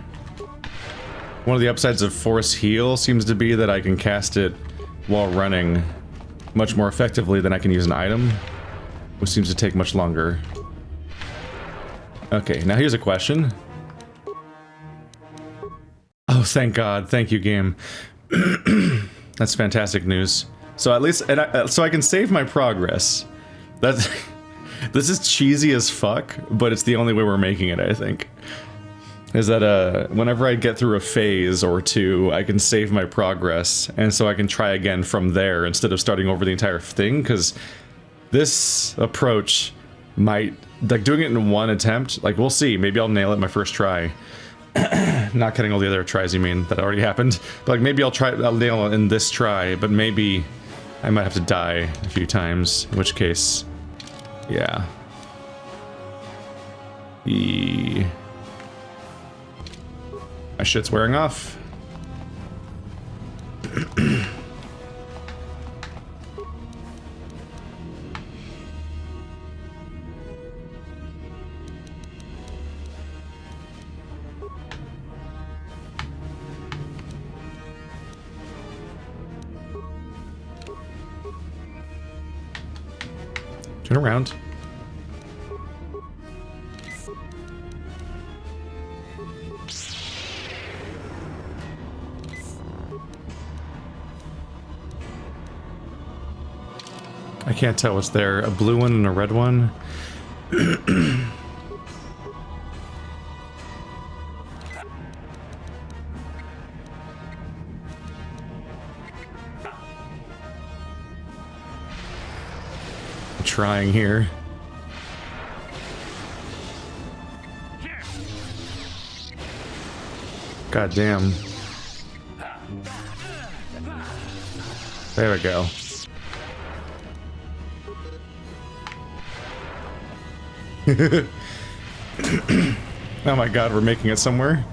One of the upsides of Force Heal seems to be that I can cast it while running much more effectively than I can use an item, which seems to take much longer. Okay, now here's a question. Oh, thank God. Thank you, game. That's fantastic news. So at least, so I can save my progress. That's... This is cheesy as fuck, but it's the only way we're making it, I think. Is that, whenever I get through a phase or two, I can save my progress, and so I can try again from there instead of starting over the entire thing, because this approach might... Like, doing it in one attempt, like, we'll see. Maybe I'll nail it my first try. Not counting all the other tries, you mean, that already happened. But, like, maybe I'll nail it in this try, but maybe I might have to die a few times, in which case... Yeah. My shit's wearing off. Turn around. I can't tell what's there. A blue one and a red one. Trying here. God damn. There we go. Oh my god, we're making it somewhere.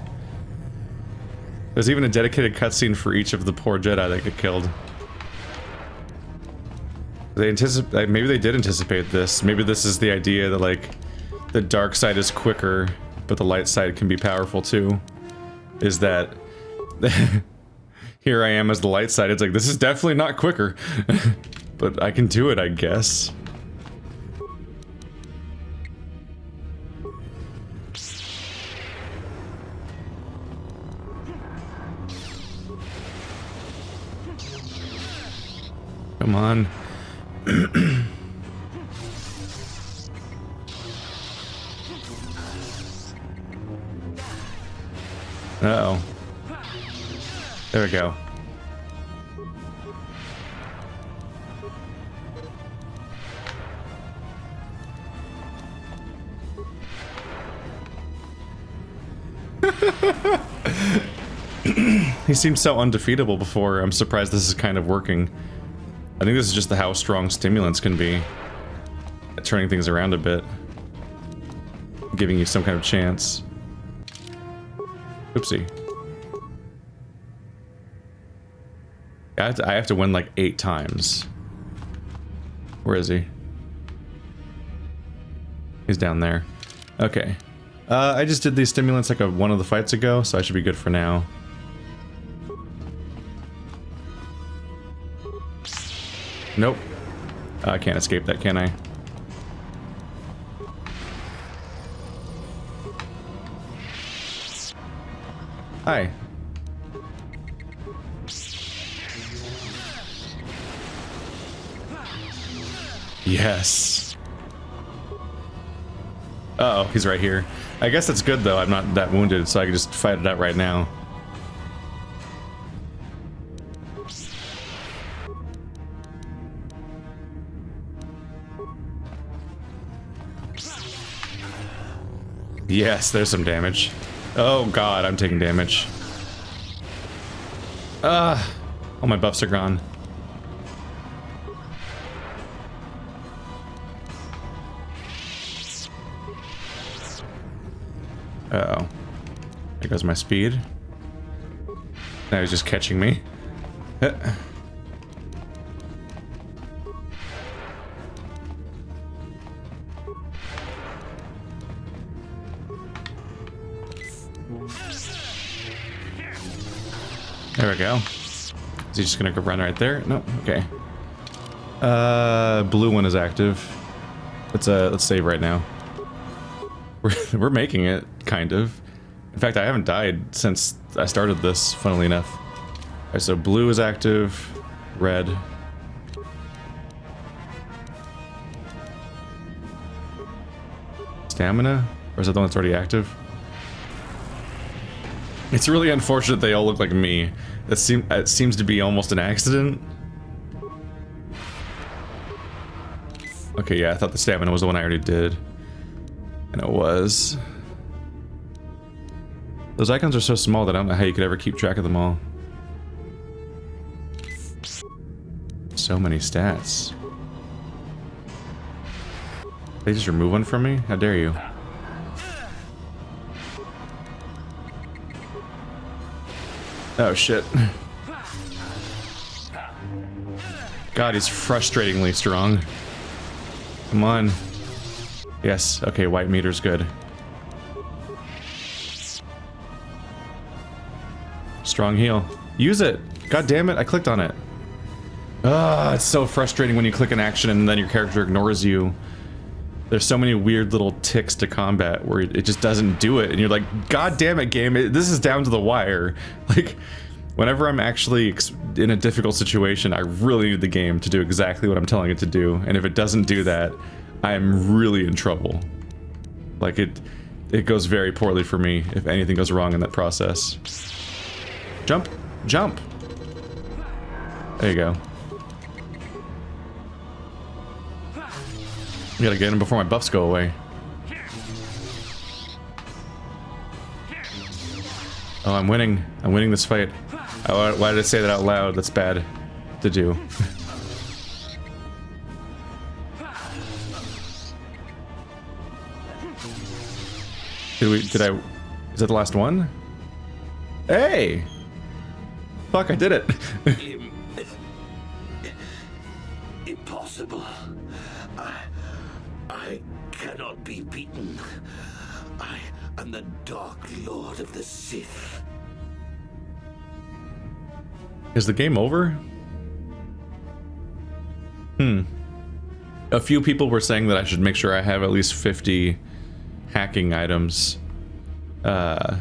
There's even a dedicated cutscene for each of the poor Jedi that get killed. They anticipate, maybe they did anticipate this. Maybe this is the idea that, like, the dark side is quicker, but the light side can be powerful too. Is that here I am as the light side, it's like, this is definitely not quicker. But I can do it, I guess. Come on. Uh-oh. There we go. He seemed so undefeatable before. I'm surprised this is kind of working. I think this is just how strong stimulants can be at turning things around a bit, giving you some kind of chance. Oopsie. I have to win like 8 times. Where is he? He's down there. Okay. I just did these stimulants like one of the fights ago, so I should be good for now. Nope. I can't escape that, can I? Hi. Yes. Uh-oh, he's right here. I guess that's good though, I'm not that wounded, so I can just fight it out right now. Yes, there's some damage. Oh god, I'm taking damage. All my buffs are gone. Uh-oh. There goes my speed. Now he's just catching me. There we go. Is he just gonna go run right there? No, okay. Blue one is active. Let's save right now. We're making it, kind of. In fact, I haven't died since I started this, funnily enough. Alright, so blue is active, red. Stamina? Or is that the one that's already active? It's really unfortunate they all look like me. It seems to be almost an accident. Okay, yeah, I thought the stamina was the one I already did. And it was. Those icons are so small that I don't know how you could ever keep track of them all. So many stats. They just remove one from me? How dare you? Oh shit. God, he's frustratingly strong. Come on. Yes, okay, white meter's good. Strong heal. Use it! God damn it, I clicked on it. Ah, it's so frustrating when you click an action and then your character ignores you. There's so many weird little ticks to combat where it just doesn't do it, and you're like, God damn it, game, this is down to the wire. Like, whenever I'm actually in a difficult situation, I really need the game to do exactly what I'm telling it to do, and if it doesn't do that, I'm really in trouble. Like, it goes very poorly for me if anything goes wrong in that process. Jump! Jump! There you go. I gotta get him before my buffs go away. Oh, I'm winning. I'm winning this fight. Why did I say that out loud? That's bad to do. Is that the last one? Hey! Fuck, I did it. Impossible. I cannot be beaten. I am the Dark Lord of the Sith. Is the game over? A few people were saying that I should make sure I have at least 50 hacking items. If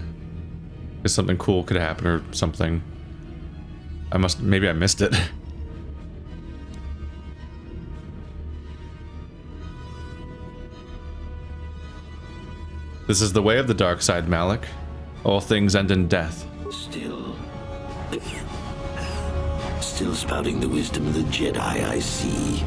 something cool could happen or something. Maybe I missed it. This is the way of the dark side, Malak. All things end in death. Still spouting the wisdom of the Jedi, I see.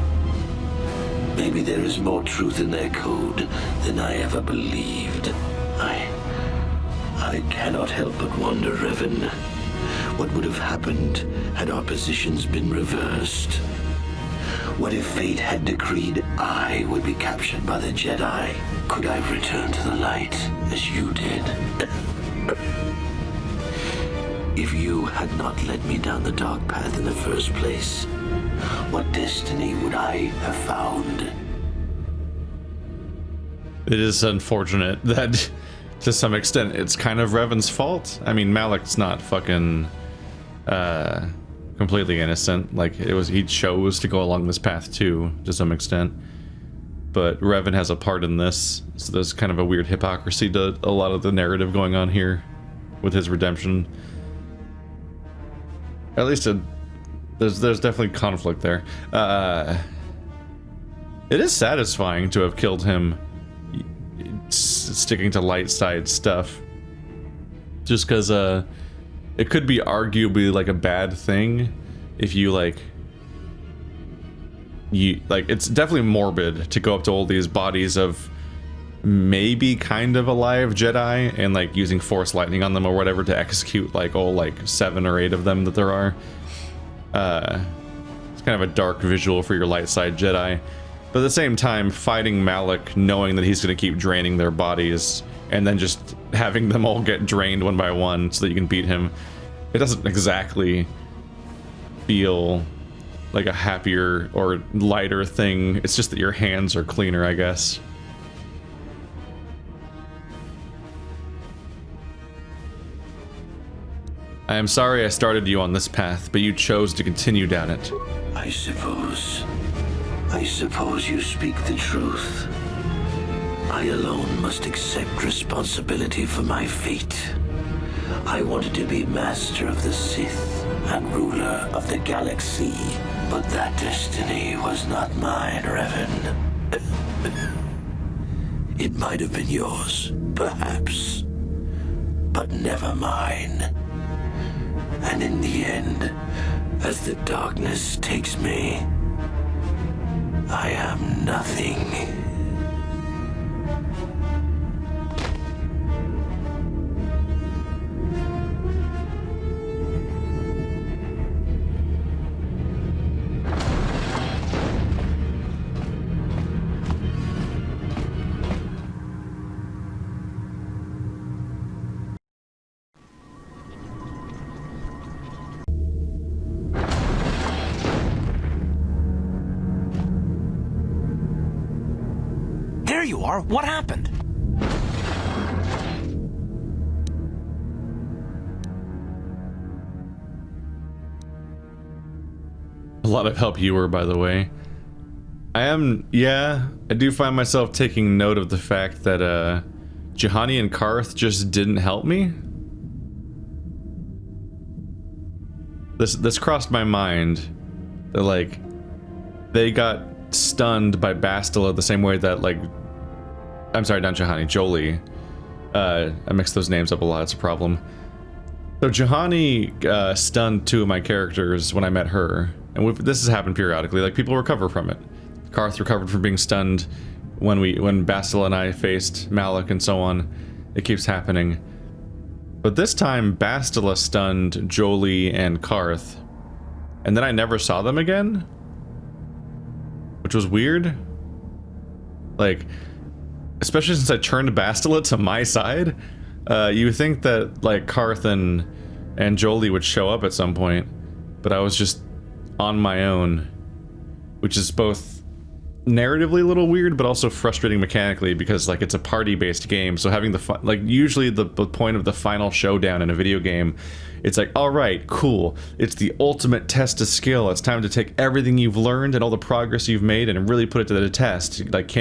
Maybe there is more truth in their code than I ever believed. I cannot help but wonder, Revan, what would have happened had our positions been reversed? What if fate had decreed I would be captured by the Jedi? Could I return to the light as you did? If you had not led me down the dark path in the first place, what destiny would I have found? It is unfortunate that, to some extent, it's kind of Revan's fault. I mean, Malak's not fucking completely innocent. Like, he chose to go along this path too, to some extent. But Revan has a part in this, so there's kind of a weird hypocrisy to a lot of the narrative going on here with his redemption. At least there's definitely conflict there. It is satisfying to have killed him sticking to light side stuff. Just because it could be arguably like a bad thing if it's definitely morbid to go up to all these bodies of maybe kind of alive Jedi and like using force lightning on them or whatever to execute like all like 7 or 8 of them that there are. It's kind of a dark visual for your light side Jedi, but at the same time fighting Malak knowing that he's going to keep draining their bodies and then just having them all get drained one by one so that you can beat him. It doesn't exactly feel like a happier or lighter thing. It's just that your hands are cleaner, I guess. I am sorry I started you on this path, but you chose to continue down it. I suppose you speak the truth. I alone must accept responsibility for my fate. I wanted to be master of the Sith and ruler of the galaxy, but that destiny was not mine, Revan. It might have been yours, perhaps, but never mine. And in the end, as the darkness takes me, I am nothing. You are? What happened? A lot of help you were, by the way. I do find myself taking note of the fact that Juhani and Karth just didn't help me. This crossed my mind that, like, they got stunned by Bastila the same way that, like, I'm sorry, not Juhani, Jolie. I mix those names up a lot, it's a problem. So Juhani stunned two of my characters when I met her, and this has happened periodically. Like, people recover from it. Karth recovered from being stunned when Bastila and I faced Malak and so on. It keeps happening. But this time, Bastila stunned Jolie and Karth, and then I never saw them again, which was weird. Like, especially since I turned Bastila to my side, you would think that, like, Karth and Jolie would show up at some point, but I was just on my own, which is both narratively a little weird, but also frustrating mechanically, because, like, it's a party-based game, so having usually the point of the final showdown in a video game, it's like, alright, cool, it's the ultimate test of skill, it's time to take everything you've learned and all the progress you've made and really put it to the test. Like,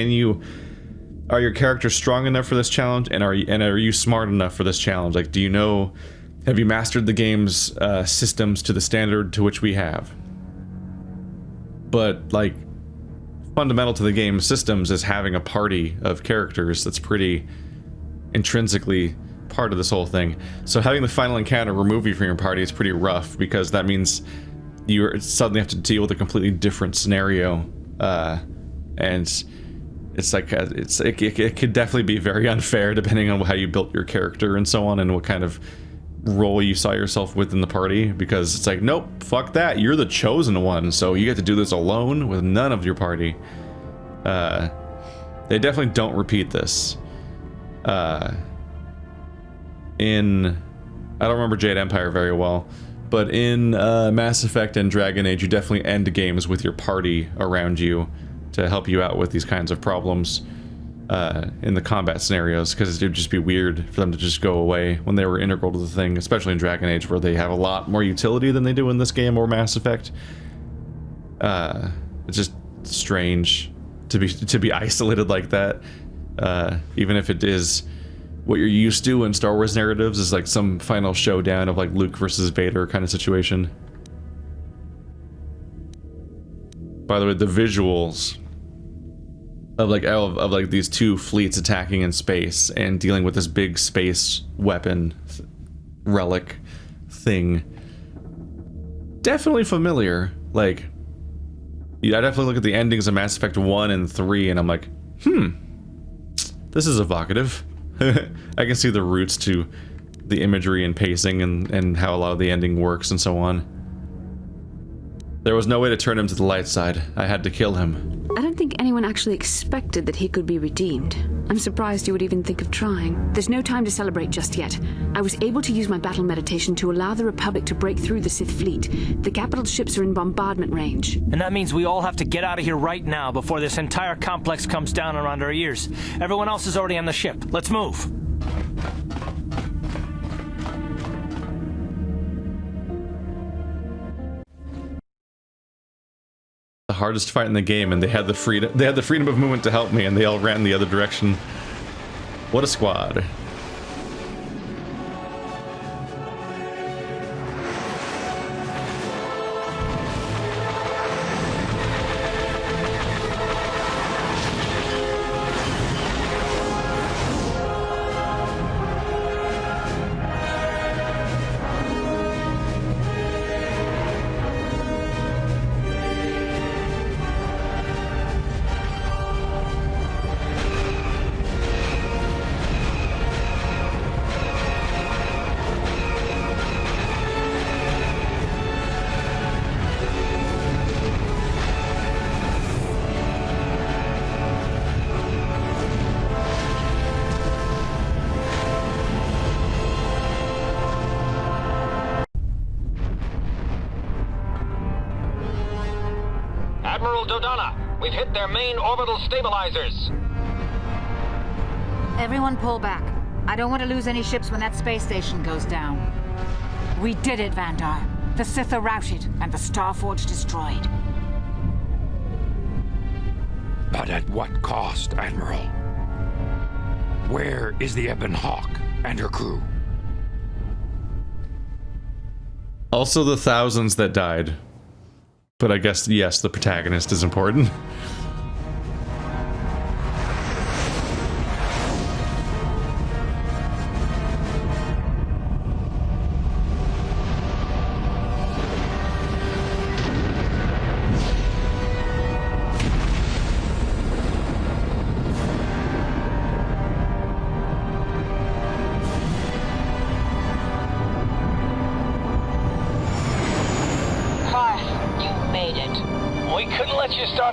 are your characters strong enough for this challenge, and are you smart enough for this challenge? Like, have you mastered the game's systems to the standard to which we have? But, like, fundamental to the game's systems is having a party of characters that's pretty intrinsically part of this whole thing. So having the final encounter remove you from your party is pretty rough, because that means you suddenly have to deal with a completely different scenario, and it's like it could definitely be very unfair depending on how you built your character and so on, and what kind of role you saw yourself within the party, because it's like, nope, fuck that, you're the chosen one, so you get to do this alone with none of your party. They definitely don't repeat this. I don't remember Jade Empire very well, but in Mass Effect and Dragon Age, you definitely end games with your party around you to help you out with these kinds of problems in the combat scenarios, because it would just be weird for them to just go away when they were integral to the thing, especially in Dragon Age, where they have a lot more utility than they do in this game or Mass Effect. It's just strange to be isolated like that, even if it is what you're used to in Star Wars narratives, is like some final showdown of like Luke versus Vader kind of situation. By the way, the visuals of like these two fleets attacking in space and dealing with this big space weapon relic thing, definitely familiar. Like, I definitely look at the endings of Mass Effect 1 and 3 and I'm like, this is evocative. I can see the roots to the imagery and pacing and how a lot of the ending works and so on. There was no way to turn him to the light side. I had to kill him. I don't think anyone actually expected that he could be redeemed. I'm surprised you would even think of trying. There's no time to celebrate just yet. I was able to use my battle meditation to allow the Republic to break through the Sith fleet. The capital ships are in bombardment range. And that means we all have to get out of here right now before this entire complex comes down around our ears. Everyone else is already on the ship. Let's move. The hardest fight in the game, and they had the freedom of movement to help me, and they all ran the other direction. What a squad. Admiral Dodonna, we've hit their main orbital stabilizers. Everyone pull back. I don't want to lose any ships when that space station goes down. We did it, Vandar. The Sith are routed and the Starforge destroyed. But at what cost, Admiral? Where is the Ebon Hawk and her crew? Also the thousands that died. But I guess, yes, the protagonist is important.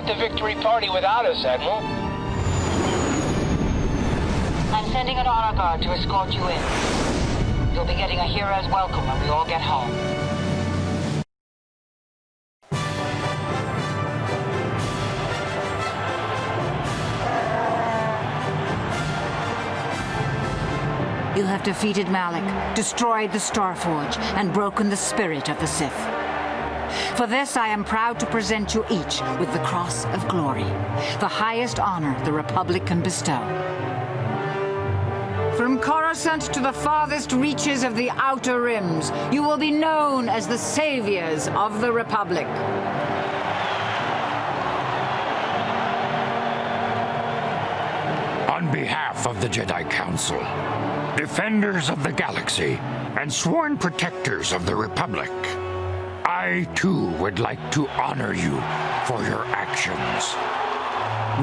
The victory party without us, Admiral. I'm sending an honor guard to escort you in. You'll be getting a hero's welcome when we all get home. You have defeated Malak, destroyed the Starforge, and broken the spirit of the Sith. For this, I am proud to present you each with the Cross of Glory, the highest honor the Republic can bestow. From Coruscant to the farthest reaches of the Outer Rims, you will be known as the saviors of the Republic. On behalf of the Jedi Council, defenders of the galaxy, and sworn protectors of the Republic, I, too, would like to honor you for your actions.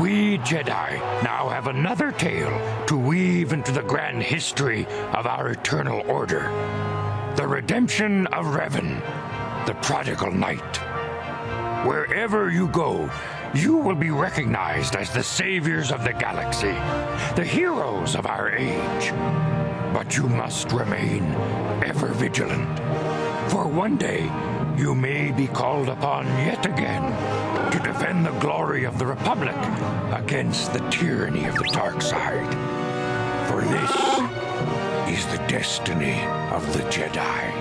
We Jedi now have another tale to weave into the grand history of our eternal order. The redemption of Revan, the prodigal knight. Wherever you go, you will be recognized as the saviors of the galaxy, the heroes of our age. But you must remain ever vigilant, for one day, you may be called upon yet again to defend the glory of the Republic against the tyranny of the dark side. For this is the destiny of the Jedi.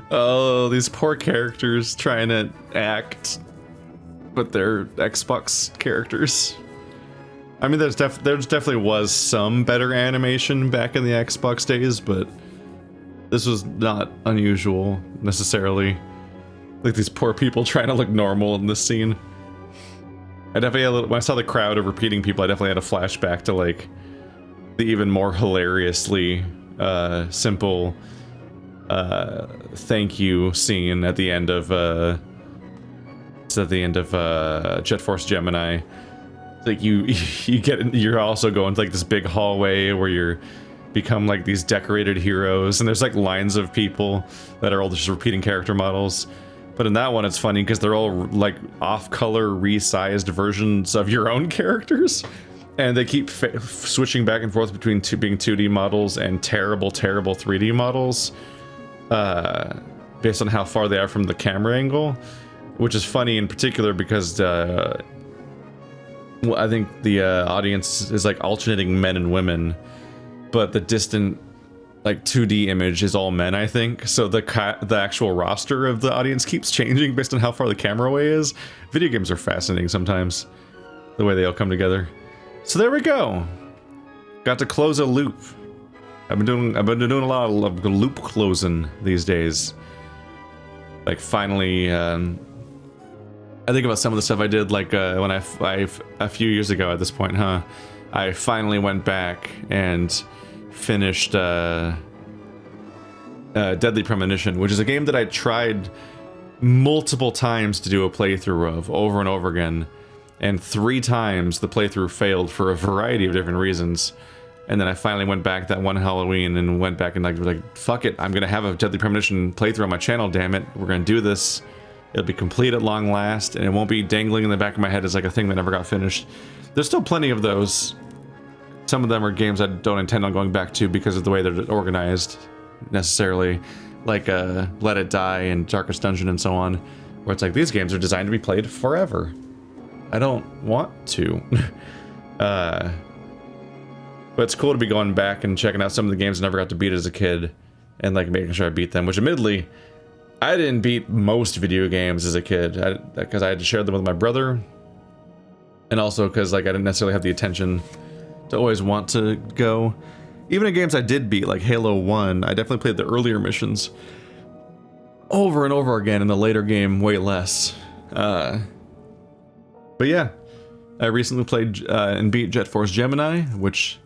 Oh, these poor characters trying to act, but they're Xbox characters. I mean, there definitely was some better animation back in the Xbox days, but this was not unusual necessarily. Like these poor people trying to look normal in this scene. I definitely had a little, when I saw the crowd of repeating people, I definitely had a flashback to like the even more hilariously simple thank you scene at the end of Jet Force Gemini. Like you're also going to like this big hallway where you're become like these decorated heroes, and there's like lines of people that are all just repeating character models. But in that one, it's funny because they're all like off-color, resized versions of your own characters, and they keep switching back and forth between being 2D models and terrible 3D models, based on how far they are from the camera angle, which is funny in particular because well, I think the audience is like alternating men and women, but the distant like 2D image is all men, I think. So the actual roster of the audience keeps changing based on how far the camera away is. Video games are fascinating sometimes, the way they all come together. So there we go. Got to close a loop. I've been doing a lot of loop closing these days. Like finally, I think about some of the stuff I did, like when I a few years ago at this point, I finally went back and finished Deadly Premonition, which is a game that I tried multiple times to do a playthrough of over and over again, and 3 times the playthrough failed for a variety of different reasons. And then I finally went back that one Halloween and went back and like fuck it, I'm gonna have a Deadly Premonition playthrough on my channel, damn it, we're gonna do this. It'll be complete at long last, and it won't be dangling in the back of my head as like a thing that never got finished. There's still plenty of those. Some of them are games I don't intend on going back to because of the way they're organized, necessarily, like Let It Die and Darkest Dungeon and so on, where it's like these games are designed to be played forever. I don't want to. But it's cool to be going back and checking out some of the games I never got to beat as a kid, and like making sure I beat them, which admittedly, I didn't beat most video games as a kid, because I had to share them with my brother, and also because like I didn't necessarily have the attention to always want to go. Even in games I did beat, like Halo 1, I definitely played the earlier missions over and over again, in the later game way less. But yeah, I recently played and beat Jet Force Gemini, which,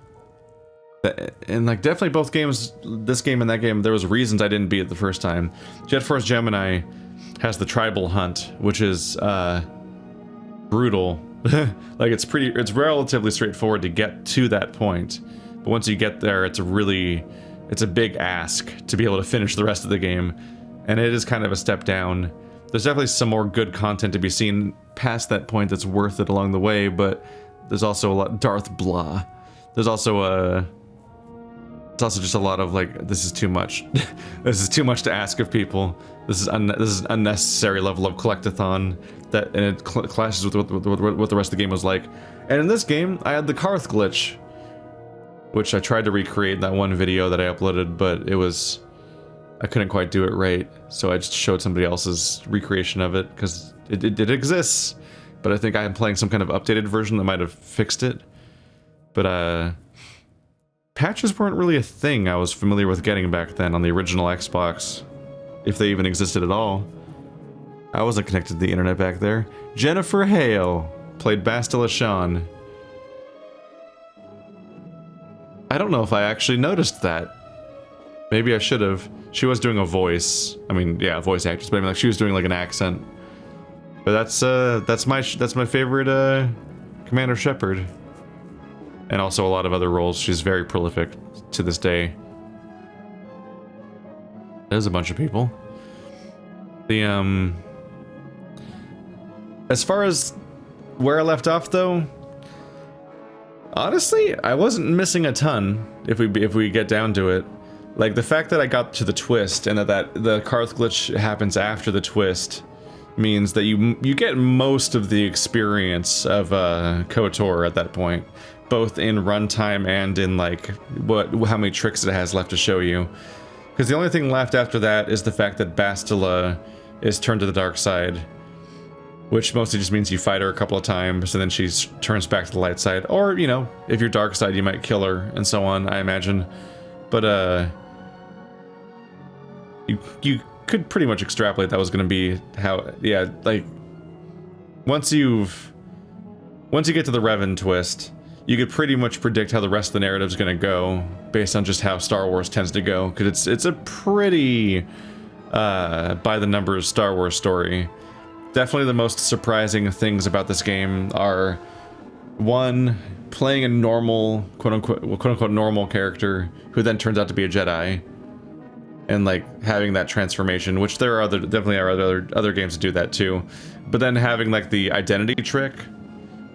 and like definitely both games, this game and that game, there was reasons I didn't beat it the first time. Jet Force Gemini has the tribal hunt, which is brutal. Like it's relatively straightforward to get to that point, but once you get there, it's a big ask to be able to finish the rest of the game, and it is kind of a step down. There's definitely some more good content to be seen past that point that's worth it along the way, but there's also a lot Darth blah. There's also it's also just a lot of like, this is too much. This is too much to ask of people. This is an unnecessary level of collectathon and it clashes with what the rest of the game was like. And in this game, I had the Karth glitch, which I tried to recreate in that one video that I uploaded, but I couldn't quite do it right, so I just showed somebody else's recreation of it, because it exists, but I think I am playing some kind of updated version that might have fixed it. But patches weren't really a thing I was familiar with getting back then on the original Xbox, if they even existed at all. I wasn't connected to the internet back there. Jennifer Hale played Bastila Shan. I don't know if I actually noticed that. Maybe I should have. She was doing a voice. I mean, yeah, voice actress, but I mean, like she was doing like an accent. But that's my favorite Commander Shepard. And also a lot of other roles. She's very prolific to this day. There's a bunch of people. As far as where I left off though, honestly, I wasn't missing a ton if we get down to it. Like the fact that I got to the twist and that the Karth glitch happens after the twist means that you get most of the experience of KOTOR at that point, both in runtime and in like how many tricks it has left to show you. Because the only thing left after that is the fact that Bastila is turned to the dark side, which mostly just means you fight her a couple of times and then she turns back to the light side. Or, you know, if you're dark side, you might kill her and so on, I imagine. But you could pretty much extrapolate that was going to be how, yeah, like once you get to the Revan twist, you could pretty much predict how the rest of the narrative is going to go based on just how Star Wars tends to go, because it's a pretty by the numbers Star Wars story. Definitely the most surprising things about this game are one, playing a normal, quote unquote normal character who then turns out to be a Jedi, and like having that transformation, which there are definitely are other games that do that too, but then having like the identity trick,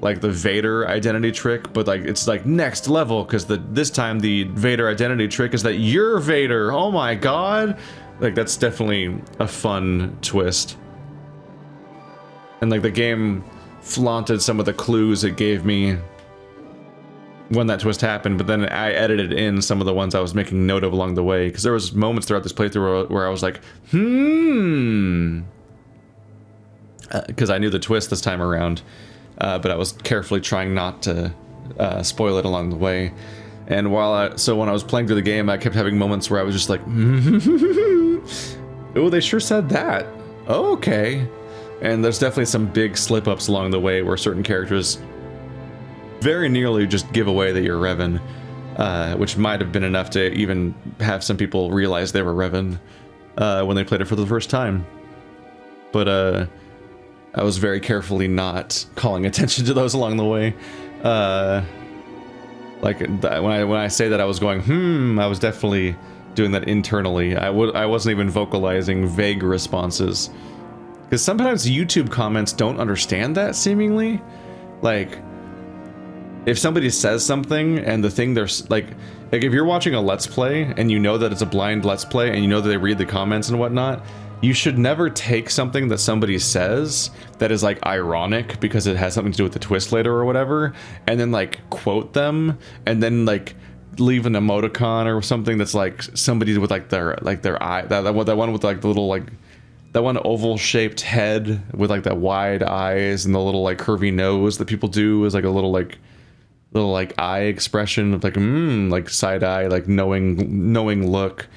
like the Vader identity trick, but like it's like next level because this time the Vader identity trick is that you're Vader. Oh my god, like that's definitely a fun twist. And like the game flaunted some of the clues it gave me when that twist happened, but then I edited in some of the ones I was making note of along the way, because there was moments throughout this playthrough where I was like, because I knew the twist this time around, but I was carefully trying not to spoil it along the way. And when I was playing through the game, I kept having moments where I was just like, oh, they sure said that. Oh, okay. And there's definitely some big slip-ups along the way where certain characters very nearly just give away that you're Revan, which might have been enough to even have some people realize they were Revan when they played it for the first time. But I was very carefully not calling attention to those along the way. Like when I say that I was going, I was definitely doing that internally. I wasn't even vocalizing vague responses. Because sometimes YouTube comments don't understand that, seemingly. Like, if somebody says something and the thing they're like if you're watching a Let's Play and you know that it's a blind Let's Play and you know that they read the comments and whatnot, you should never take something that somebody says that is like ironic because it has something to do with the twist later or whatever, and then like quote them and then like leave an emoticon or something that's like somebody with like their eye, that one with like the little like that one oval-shaped head with like that wide eyes and the little like curvy nose that people do is like a little like eye expression of like side eye, like knowing look.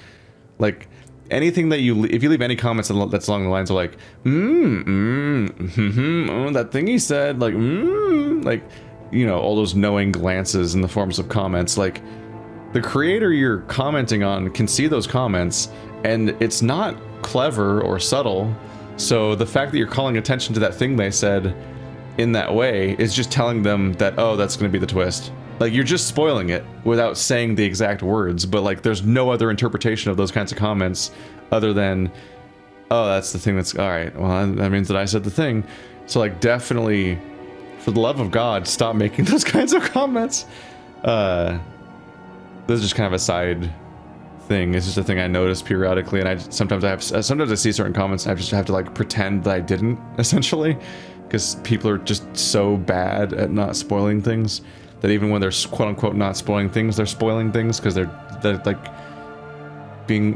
Like anything that if you leave any comments that's along the lines of like that thing he said, like like, you know, all those knowing glances in the forms of comments, like the creator you're commenting on can see those comments and it's not clever or subtle, so the fact that you're calling attention to that thing they said in that way is just telling them that, oh, that's going to be the twist. Like, you're just spoiling it without saying the exact words, but like there's no other interpretation of those kinds of comments other than, oh, that's the thing that's, all right, well, that means that I said the thing. So like, definitely, for the love of God, stop making those kinds of comments. This is just kind of a side thing. It's just a thing I notice periodically, and sometimes I see certain comments and I just have to like pretend that I didn't, essentially, because people are just so bad at not spoiling things that even when they're quote unquote not spoiling things, they're spoiling things because they're like being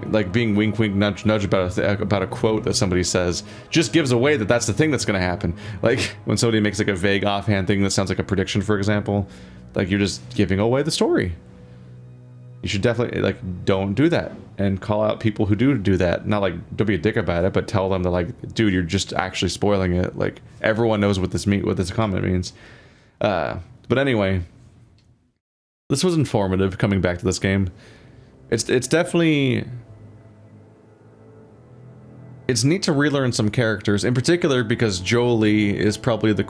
wink wink nudge nudge about a quote that somebody says just gives away that that's the thing that's going to happen. Like when somebody makes like a vague offhand thing that sounds like a prediction, for example, like you're just giving away the story. You should definitely, like, don't do that and call out people who do that. Not like, don't be a dick about it, but tell them that, like, dude, you're just actually spoiling it. Like, everyone knows what this comment means. But anyway, this was informative coming back to this game. It's definitely, it's neat to relearn some characters, in particular because Jolie is probably the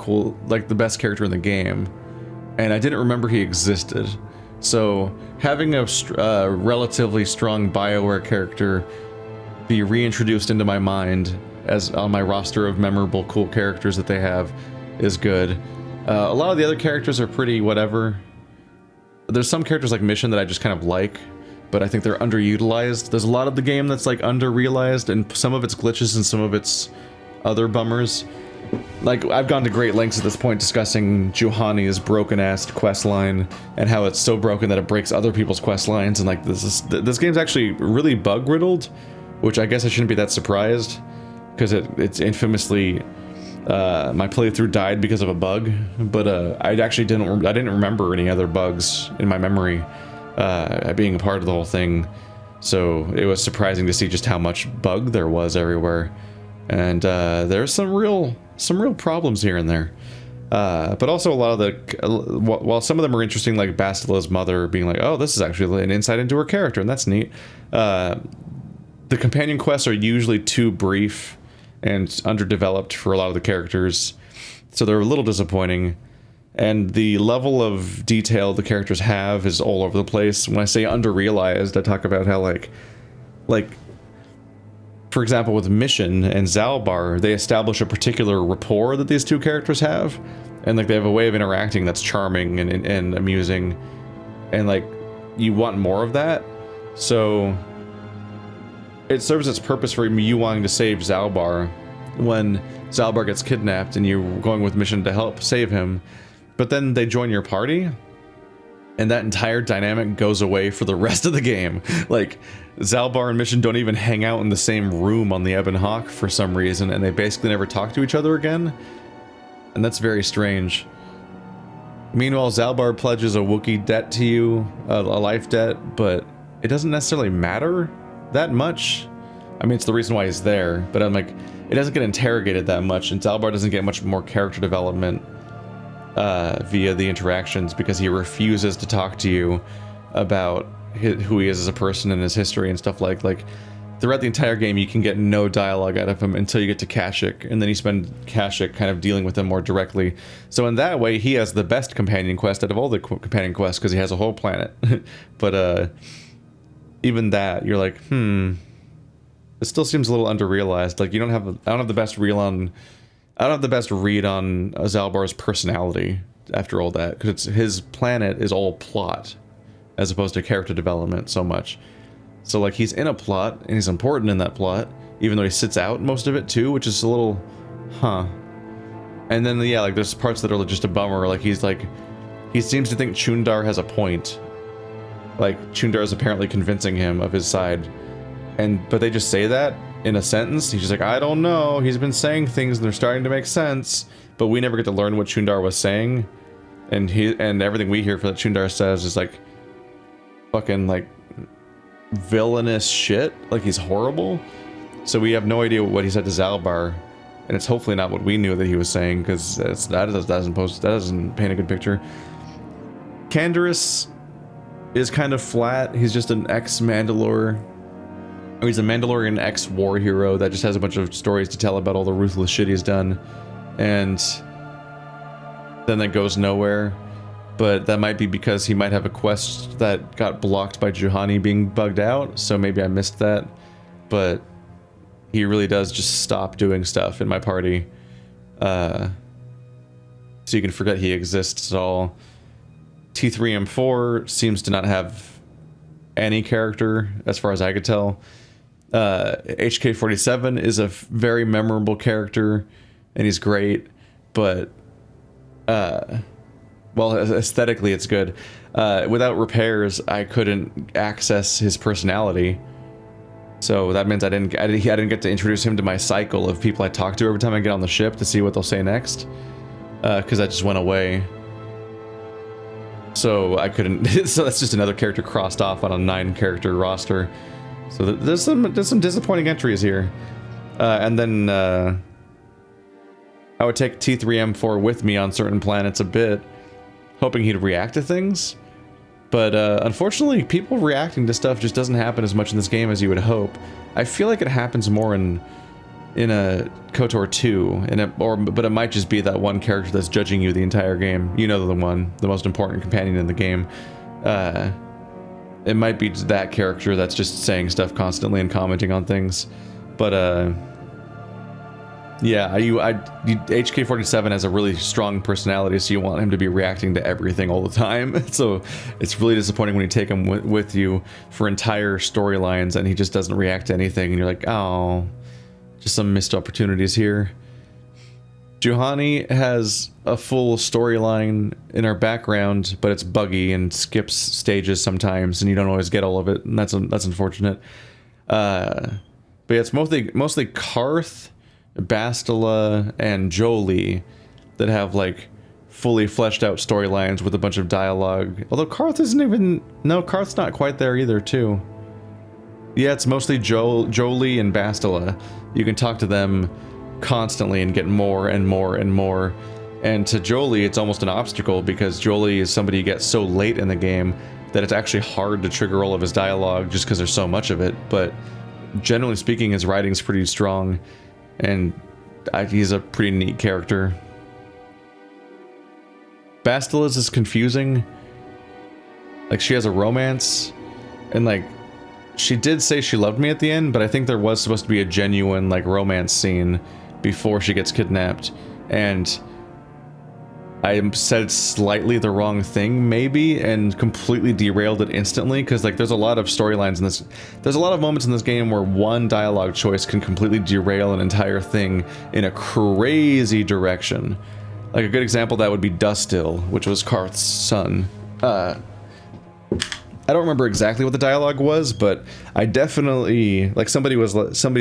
best character in the game, and I didn't remember he existed. So having a relatively strong BioWare character be reintroduced into my mind as on my roster of memorable, cool characters that they have is good. A lot of the other characters are pretty whatever. There's some characters like Mission that I just kind of like, but I think they're underutilized. There's a lot of the game that's like underrealized, and some of its glitches and some of its other bummers. Like, I've gone to great lengths at this point discussing Juhani's broken-ass quest line and how it's so broken that it breaks other people's quest lines, and like this game's actually really bug-riddled, which I guess I shouldn't be that surprised, because it's infamously my playthrough died because of a bug, but I didn't remember any other bugs in my memory being a part of the whole thing, so it was surprising to see just how much bug there was everywhere. And there's some real problems here and there, but also a lot of the while some of them are interesting, like Bastila's mother being like, oh, this is actually an insight into her character, and that's neat. The companion quests are usually too brief and underdeveloped for a lot of the characters, so they're a little disappointing. And the level of detail the characters have is all over the place. When I say underrealized, I talk about how like for example, with Mission and Zalbar, they establish a particular rapport that these two characters have, and like they have a way of interacting that's charming and amusing, and like you want more of that. So it serves its purpose for you wanting to save Zalbar when Zalbar gets kidnapped and you're going with Mission to help save him, but then they join your party and that entire dynamic goes away for the rest of the game. Like, Zalbar and Mission don't even hang out in the same room on the Ebon Hawk for some reason, and they basically never talk to each other again. And that's very strange. Meanwhile, Zalbar pledges a Wookiee debt to you, a life debt, but it doesn't necessarily matter that much. I mean, it's the reason why he's there, but I'm like, it doesn't get interrogated that much, and Zalbar doesn't get much more character development via the interactions because he refuses to talk to you about who he is as a person and his history and stuff like throughout the entire game you can get no dialogue out of him until you get to Kashyyyk, and then you spend Kashyyyk kind of dealing with him more directly. So in that way he has the best companion quest out of all the companion quests because he has a whole planet. But even that, you're like, it still seems a little underrealized. Like, I don't have the best read on Zalbar's personality after all that, because his planet is all plot as opposed to character development so much. So like, he's in a plot and he's important in that plot, even though he sits out most of it too, which is a little and then yeah, like there's parts that are just a bummer. Like, he seems to think Chundar has a point. Like, Chundar is apparently convincing him of his side, but they just say that in a sentence. He's just like, I don't know, he's been saying things and they're starting to make sense, but we never get to learn what Chundar was saying, and everything we hear from that Chundar says is like fucking like villainous shit. Like, he's horrible. So we have no idea what he said to Zalbar, and it's hopefully not what we knew that he was saying, because that doesn't paint a good picture. Canderous is kind of flat. He's just an ex-Mandalore. He's a Mandalorian ex-war hero that just has a bunch of stories to tell about all the ruthless shit he's done, and then that goes nowhere. But that might be because he might have a quest that got blocked by Juhani being bugged out, so maybe I missed that. But he really does just stop doing stuff in my party, so you can forget he exists at all. T3M4 seems to not have any character as far as I could tell. HK47 is a very memorable character and he's great, but well, aesthetically it's good. Without repairs, I couldn't access his personality, so that means I didn't get to introduce him to my cycle of people I talk to every time I get on the ship to see what they'll say next, because that just went away. So I couldn't. So that's just another character crossed off on a 9-character roster. So there's some disappointing entries here. And then I would take T3M4 with me on certain planets a bit, hoping he'd react to things. But unfortunately, people reacting to stuff just doesn't happen as much in this game as you would hope. I feel like it happens more in a KOTOR 2, but it might just be that one character that's judging you the entire game. You know, the most important companion in the game. It might be that character that's just saying stuff constantly and commenting on things. But yeah, HK47 has a really strong personality, so you want him to be reacting to everything all the time. So it's really disappointing when you take him with you for entire storylines and he just doesn't react to anything, and you're like, oh, just some missed opportunities here. Juhani has a full storyline in our background, but it's buggy and skips stages sometimes, and you don't always get all of it, and that's unfortunate. But yeah, it's mostly Karth, Bastila, and Jolee that have like fully fleshed out storylines with a bunch of dialogue. Although Karth's not quite there either too. Yeah, it's mostly Jolee and Bastila. You can talk to them constantly and get more and more and more. And to Jolee, it's almost an obstacle because Jolee is somebody you get so late in the game that it's actually hard to trigger all of his dialogue just because there's so much of it. But generally speaking, his writing's pretty strong, and he's a pretty neat character. Bastila's is confusing. Like, she has a romance, and like, she did say she loved me at the end, but I think there was supposed to be a genuine, like, romance scene before she gets kidnapped, and I said slightly the wrong thing, maybe, and completely derailed it instantly, because, like, there's a lot of storylines in this, there's a lot of moments in this game where one dialogue choice can completely derail an entire thing in a crazy direction. Like, a good example of that would be Dustil, which was Karth's son. I don't remember exactly what the dialogue was, but I definitely, like, somebody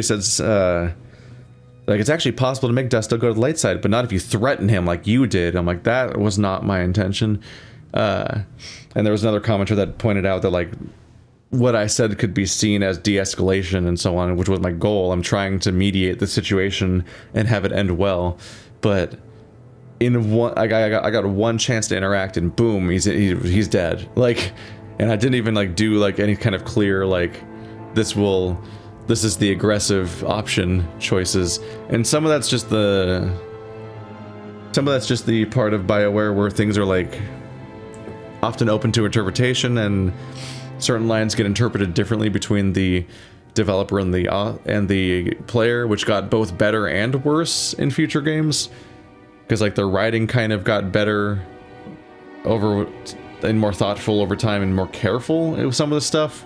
says, like, it's actually possible to make Dustil go to the light side, but not if you threaten him like you did. I'm like, that was not my intention. And there was another commenter that pointed out that, like, what I said could be seen as de-escalation and so on, which was my goal. I'm trying to mediate the situation and have it end well, but in one, I got one chance to interact, and boom, he's dead. Like, and I didn't even, like, do, like, any kind of clear, like, this is the aggressive option choices, and some of that's just the part of BioWare where things are, like, often open to interpretation, and certain lines get interpreted differently between the developer and the player, which got both better and worse in future games, because, like, their writing kind of got better and more thoughtful over time and more careful with some of the stuff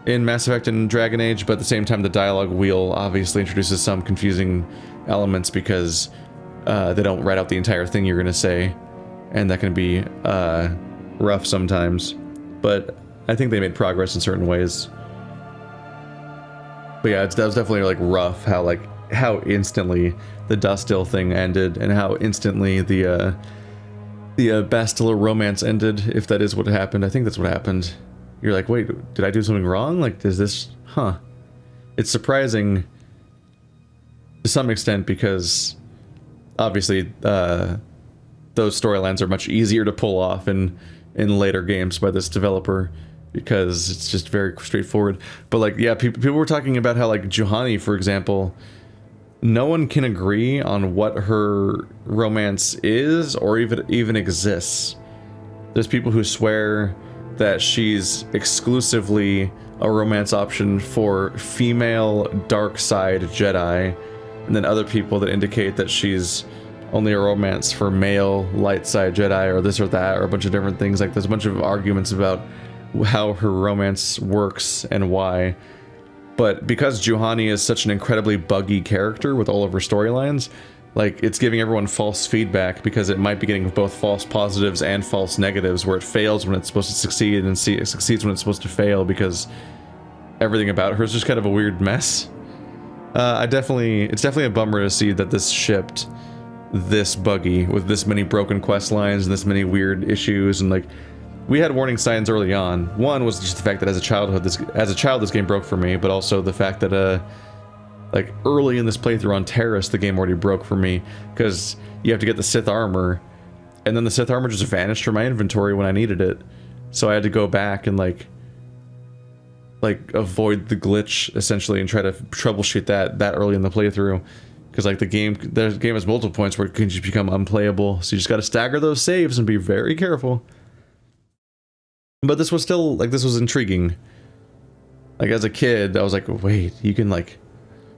in Mass Effect and Dragon Age, but at the same time the dialogue wheel obviously introduces some confusing elements because they don't write out the entire thing you're going to say, and that can be rough sometimes, but I think they made progress in certain ways. But yeah, that was definitely, like, rough how instantly the Dustil thing ended, and how instantly the Bastila romance ended, if that is what happened. I think that's what happened. You're like, wait, did I do something wrong? Like, is this... Huh. It's surprising to some extent, because obviously those storylines are much easier to pull off in later games by this developer, because it's just very straightforward. But, like, yeah, people were talking about how, like, Juhani, for example, no one can agree on what her romance is, or even exists. There's people who swear that she's exclusively a romance option for female dark side Jedi, and then other people that indicate that she's only a romance for male light side Jedi, or this or that, or a bunch of different things. Like, there's a bunch of arguments about how her romance works and why. But because Juhani is such an incredibly buggy character with all of her storylines, like, it's giving everyone false feedback, because it might be getting both false positives and false negatives, where it fails when it's supposed to succeed and it succeeds when it's supposed to fail, because everything about her is just kind of a weird mess. It's definitely a bummer to see that this shipped this buggy with this many broken quest lines and this many weird issues, and, like, we had warning signs early on. One was just the fact that as a child this game broke for me, but also the fact that like, early in this playthrough on Terrace, the game already broke for me, because you have to get the Sith armor, and then the Sith armor just vanished from my inventory when I needed it, so I had to go back and like avoid the glitch essentially and try to troubleshoot that early in the playthrough, because, like, the game has multiple points where it can just become unplayable, so you just got to stagger those saves and be very careful. But this was still, like, this was intriguing. Like, as a kid, I was like, wait, you can, like,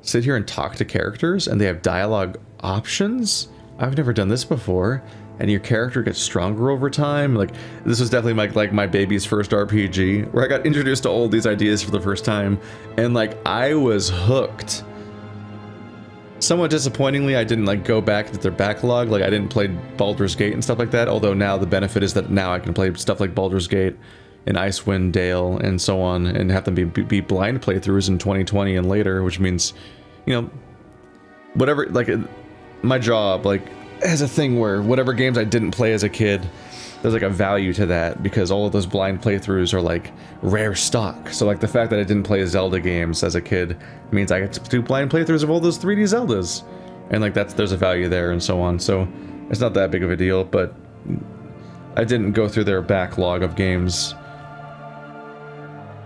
sit here and talk to characters and they have dialogue options? I've never done this before. And your character gets stronger over time. Like, this was definitely my baby's first RPG, where I got introduced to all these ideas for the first time, and, like, I was hooked. Somewhat disappointingly, I didn't, like, go back to their backlog. Like, I didn't play Baldur's Gate and stuff like that, although now the benefit is that now I can play stuff like Baldur's Gate and Icewind Dale and so on, and have them be blind playthroughs in 2020 and later, which means, you know, whatever, like, my job, like, has a thing where whatever games I didn't play as a kid, there's, like, a value to that, because all of those blind playthroughs are, like, rare stock. So, like, the fact that I didn't play Zelda games as a kid means I get to do blind playthroughs of all those 3D Zeldas, and, like, there's a value there and so on. So it's not that big of a deal, but I didn't go through their backlog of games.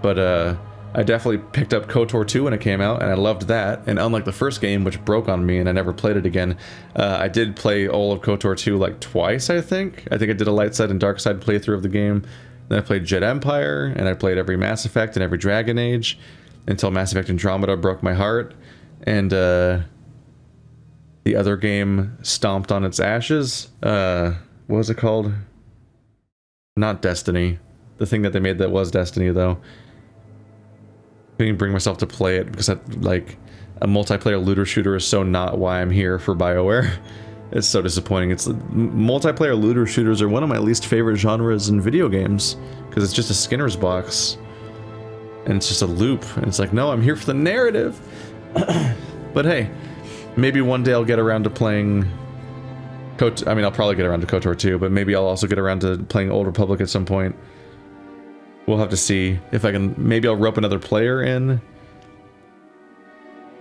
But I definitely picked up KOTOR 2 when it came out, and I loved that. And unlike the first game, which broke on me and I never played it again, I did play all of KOTOR 2 like twice, I think. I think I did a light side and dark side playthrough of the game. Then I played Jedi Empire, and I played every Mass Effect and every Dragon Age, until Mass Effect Andromeda broke my heart. And the other game stomped on its ashes. What was it called? Not Destiny. The thing that they made that was Destiny, though. Couldn't bring myself to play it because like a multiplayer looter shooter is so not why I'm here for BioWare. It's so disappointing. It's multiplayer looter shooters are one of my least favorite genres in video games because it's just a Skinner's box and it's just a loop. And it's like, no, I'm here for the narrative. But hey, maybe one day I'll get around to playing. I mean, I'll probably get around to KOTOR 2, but maybe I'll also get around to playing Old Republic at some point. We'll have to see if I can. Maybe I'll rope another player in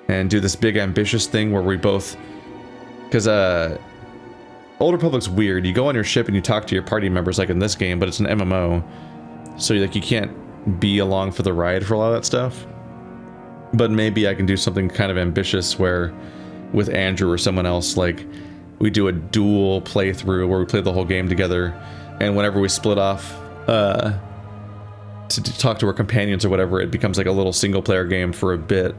and do this big ambitious thing where we both, because Old Republic's weird. You go on your ship and you talk to your party members like in this game, but it's an MMO, so like you can't be along for the ride for a lot of that stuff. But maybe I can do something kind of ambitious where with Andrew or someone else, like we do a dual playthrough where we play the whole game together, and whenever we split off to talk to our companions or whatever, it becomes like a little single player game for a bit.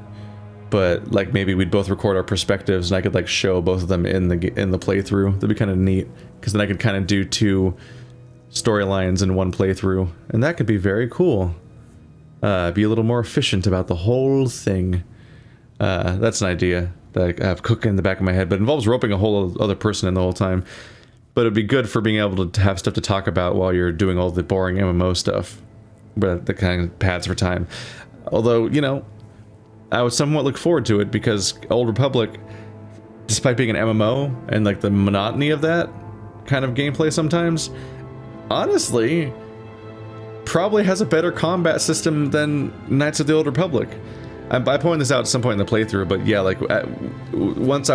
But like maybe we'd both record our perspectives and I could like show both of them in the playthrough. That'd be kind of neat, because then I could kind of do two storylines in one playthrough, and that could be very cool. Be a little more efficient about the whole thing. That's an idea that I have cooking in the back of my head, but it involves roping a whole other person in the whole time. But it'd be good for being able to have stuff to talk about while you're doing all the boring MMO stuff, but that kind of pads for time. Although, you know, I would somewhat look forward to it, because Old Republic, despite being an MMO and like the monotony of that kind of gameplay sometimes, honestly, probably has a better combat system than Knights of the Old Republic. I pointed this out at some point in the playthrough, but yeah, like once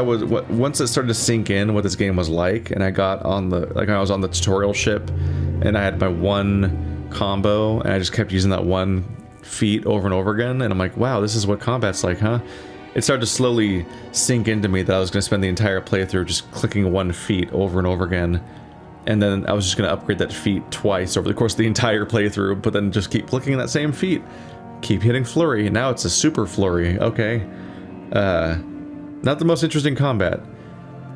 it started to sink in what this game was like, and I got on I was on the tutorial ship, and I had my one combo, and I just kept using that one feat over and over again, and I'm like, wow, this is what combat's like, huh? It started to slowly sink into me that I was going to spend the entire playthrough just clicking one feat over and over again, and then I was just going to upgrade that feat twice over the course of the entire playthrough, but then just keep clicking that same feat. Keep hitting flurry. Now it's a super flurry. Okay. Not the most interesting combat.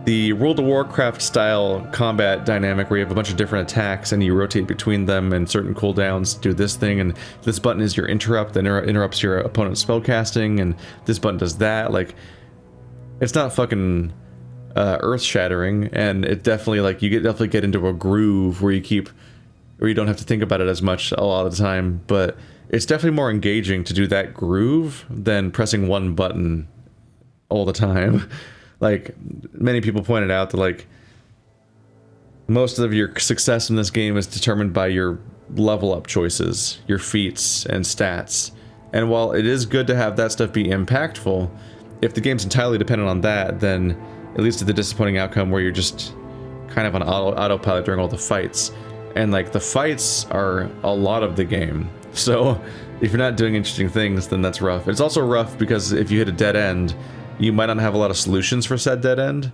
The World of Warcraft style combat dynamic where you have a bunch of different attacks and you rotate between them and certain cooldowns do this thing, and this button is your interrupt that interrupts your opponent's spellcasting, and this button does that. Like, it's not fucking earth-shattering, and it definitely, like, you definitely get into a groove where you don't have to think about it as much a lot of the time, but it's definitely more engaging to do that groove than pressing one button all the time. Like, many people pointed out that, like, most of your success in this game is determined by your level up choices, your feats and stats. And while it is good to have that stuff be impactful, if the game's entirely dependent on that, then it leads to the disappointing outcome where you're just kind of on autopilot during all the fights. And, like, the fights are a lot of the game. So if you're not doing interesting things, then that's rough. It's also rough because if you hit a dead end, you might not have a lot of solutions for said dead end.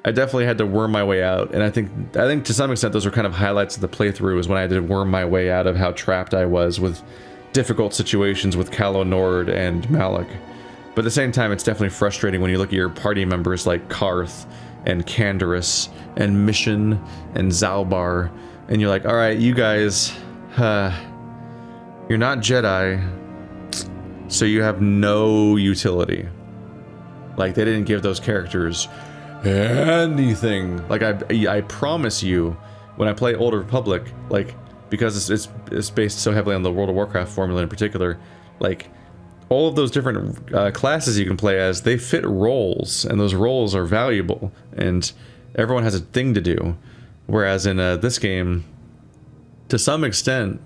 I definitely had to worm my way out, and I think to some extent those were kind of highlights of the playthrough, is when I had to worm my way out of how trapped I was with difficult situations with Calo Nord and Malak. But at the same time, it's definitely frustrating when you look at your party members like Karth and Canderous and Mission and Zalbar, and you're like, alright, you guys, you're not Jedi, so you have no utility. Like, they didn't give those characters anything. Like, I promise you, when I play Old Republic, like, because it's based so heavily on the World of Warcraft formula in particular, like, all of those different classes you can play as, they fit roles, and those roles are valuable, and everyone has a thing to do. Whereas in this game, to some extent,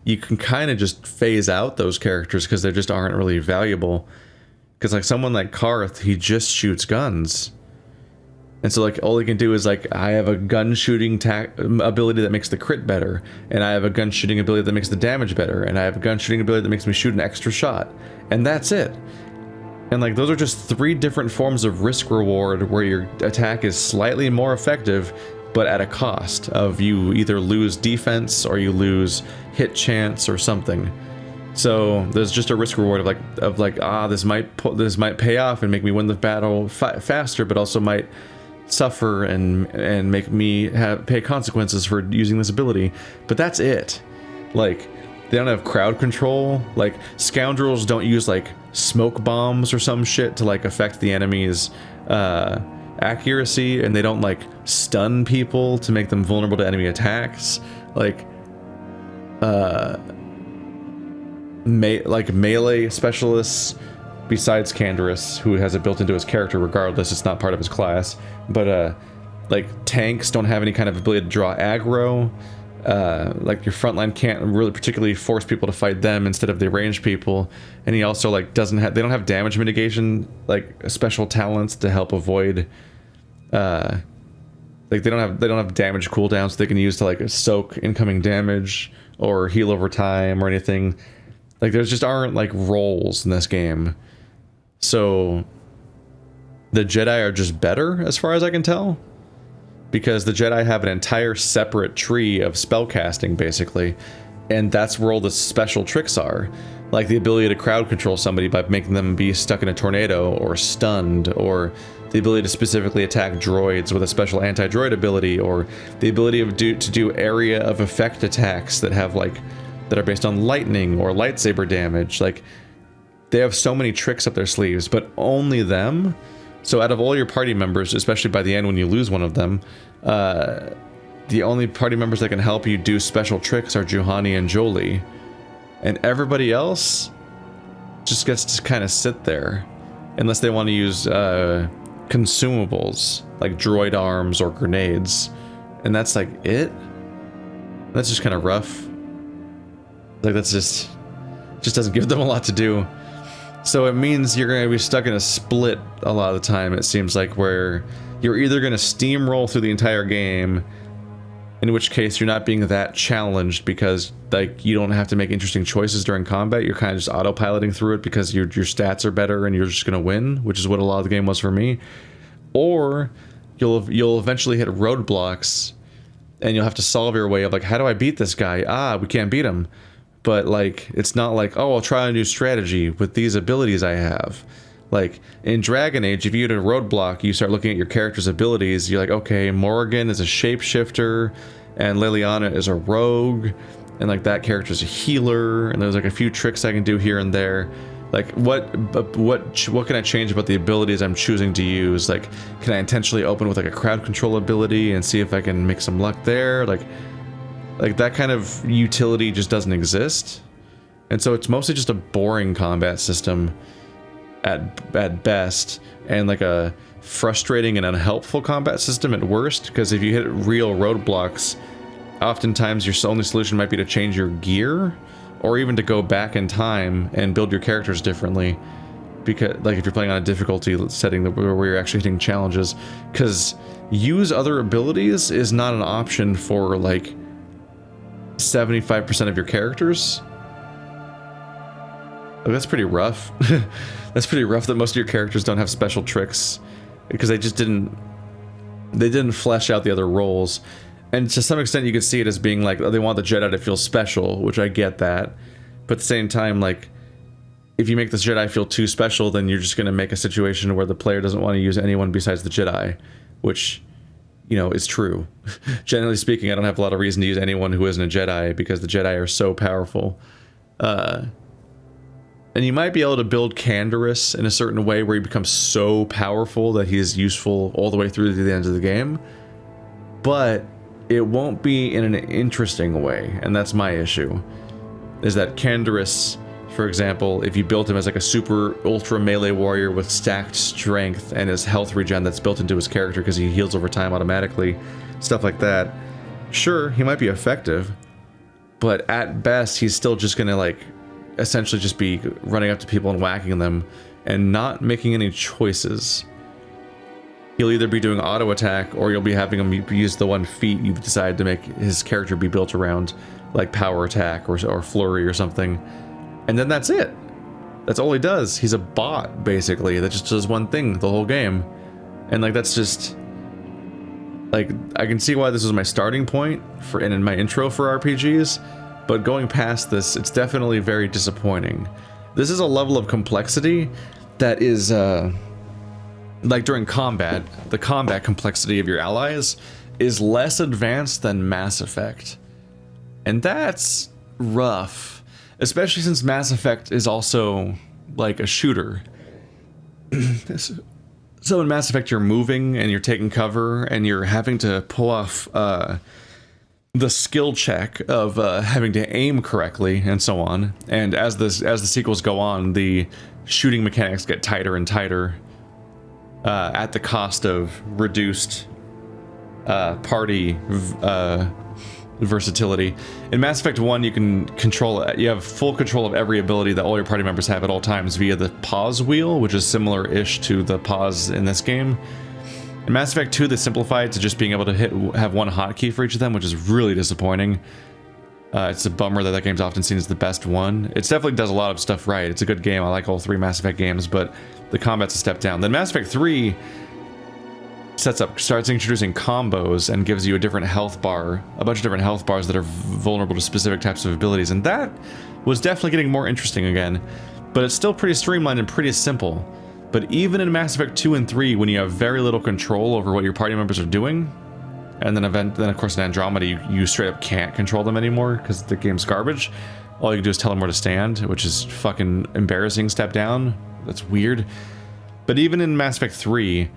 you can kind of just phase out those characters because they just aren't really valuable. Because like someone like Karth, he just shoots guns. And so, like, all he can do is, like, I have a gun shooting ability that makes the crit better, and I have a gun shooting ability that makes the damage better, and I have a gun shooting ability that makes me shoot an extra shot. And that's it. And, like, those are just 3 different forms of risk reward where your attack is slightly more effective, but at a cost of you either lose defense or you lose hit chance or something. So there's just a risk reward of like this might pay off and make me win the battle faster, but also might suffer and make me pay consequences for using this ability. But that's it. Like, they don't have crowd control. Like, scoundrels don't use like smoke bombs or some shit to like affect the enemy's accuracy, and they don't like stun people to make them vulnerable to enemy attacks. Like melee specialists, besides Canderous, who has it built into his character regardless, it's not part of his class, but like tanks don't have any kind of ability to draw aggro. Like, your frontline can't really particularly force people to fight them instead of the ranged people, and he also like they don't have damage mitigation, like special talents to help avoid like they don't have damage cooldowns they can use to like soak incoming damage or heal over time or anything. Like, there just aren't like roles in this game. So the Jedi are just better as far as I can tell, because the Jedi have an entire separate tree of spellcasting basically, and that's where all the special tricks are, like the ability to crowd control somebody by making them be stuck in a tornado or stunned, or the ability to specifically attack droids with a special anti-droid ability, or the ability to do area of effect attacks that are based on lightning or lightsaber damage. Like, they have so many tricks up their sleeves, but only them. So out of all your party members, especially by the end when you lose one of them, the only party members that can help you do special tricks are Juhani and Jolie, and everybody else just gets to kind of sit there unless they want to use consumables like droid arms or grenades, and that's like it. That's just kind of rough. Like, that's just doesn't give them a lot to do. So it means you're going to be stuck in a split a lot of the time, it seems like, where you're either going to steamroll through the entire game, in which case you're not being that challenged because like you don't have to make interesting choices during combat. You're kind of just autopiloting through it because your stats are better and you're just going to win, which is what a lot of the game was for me. Or you'll eventually hit roadblocks and you'll have to solve your way of like, how do I beat this guy? We can't beat him. But like, it's not like, oh, I'll try a new strategy with these abilities I have. Like, in Dragon Age, if you hit a roadblock, you start looking at your character's abilities. You're like, okay, Morrigan is a shapeshifter, and Liliana is a rogue, and like that character's a healer, and there's like a few tricks I can do here and there. Like, what can I change about the abilities I'm choosing to use? Like, can I intentionally open with like a crowd control ability and see if I can make some luck there? Like that kind of utility just doesn't exist. And so it's mostly just a boring combat system at best, and like a frustrating and unhelpful combat system at worst, because if you hit real roadblocks, oftentimes your only solution might be to change your gear, or even to go back in time and build your characters differently, because like if you're playing on a difficulty setting where you're actually hitting challenges, because use other abilities is not an option for like 75% of your characters. Oh, that's pretty rough. That's pretty rough that most of your characters don't have special tricks, because they didn't flesh out the other roles. And to some extent you could see it as being like, oh, they want the Jedi to feel special, which I get that. But at the same time, like, if you make this Jedi feel too special, then you're just going to make a situation where the player doesn't want to use anyone besides the Jedi, which, you know, is true. Generally speaking, I don't have a lot of reason to use anyone who isn't a Jedi, because the Jedi are so powerful. And you might be able to build Canderous in a certain way where he becomes so powerful that he is useful all the way through to the end of the game. But it won't be in an interesting way, and that's my issue. Is that Canderous, for example, if you built him as like a super ultra melee warrior with stacked strength and his health regen that's built into his character because he heals over time automatically, stuff like that, sure, he might be effective, but at best he's still just gonna like essentially just be running up to people and whacking them and not making any choices. he'll either be doing auto attack or you'll be having him use the one feat you've decided to make his character be built around, like power attack or flurry or something. And then that's it. That's all he does. He's a bot, basically, that just does one thing the whole game. And like, that's just... like, I can see why this was my starting point for in my intro for RPGs, but going past this, it's definitely very disappointing. This is a level of complexity that is, like during combat, the combat complexity of your allies is less advanced than Mass Effect. And that's rough, especially since Mass Effect is also like a shooter. So in Mass Effect, you're moving and you're taking cover and you're having to pull off the skill check of having to aim correctly and so on. And as the sequels go on, the shooting mechanics get tighter and tighter at the cost of reduced party versatility. In Mass Effect 1, you can you have full control of every ability that all your party members have at all times via the pause wheel, which is similar-ish to the pause in this game. In Mass Effect 2, they simplified to just being able to have one hotkey for each of them, which is really disappointing. It's a bummer that game's often seen as the best one. It definitely does a lot of stuff right. It's a good game. I like all 3 Mass Effect games, but the combat's a step down. Then Mass Effect 3 starts introducing combos and gives you a different health bar, a bunch of different health bars that are vulnerable to specific types of abilities, and that was definitely getting more interesting again. But it's still pretty streamlined and pretty simple. But even in Mass Effect 2 and 3, when you have very little control over what your party members are doing, and then of course in Andromeda you straight up can't control them anymore because the game's garbage. All you can do is tell them where to stand, which is fucking embarrassing step down. That's weird. But even in Mass Effect 3,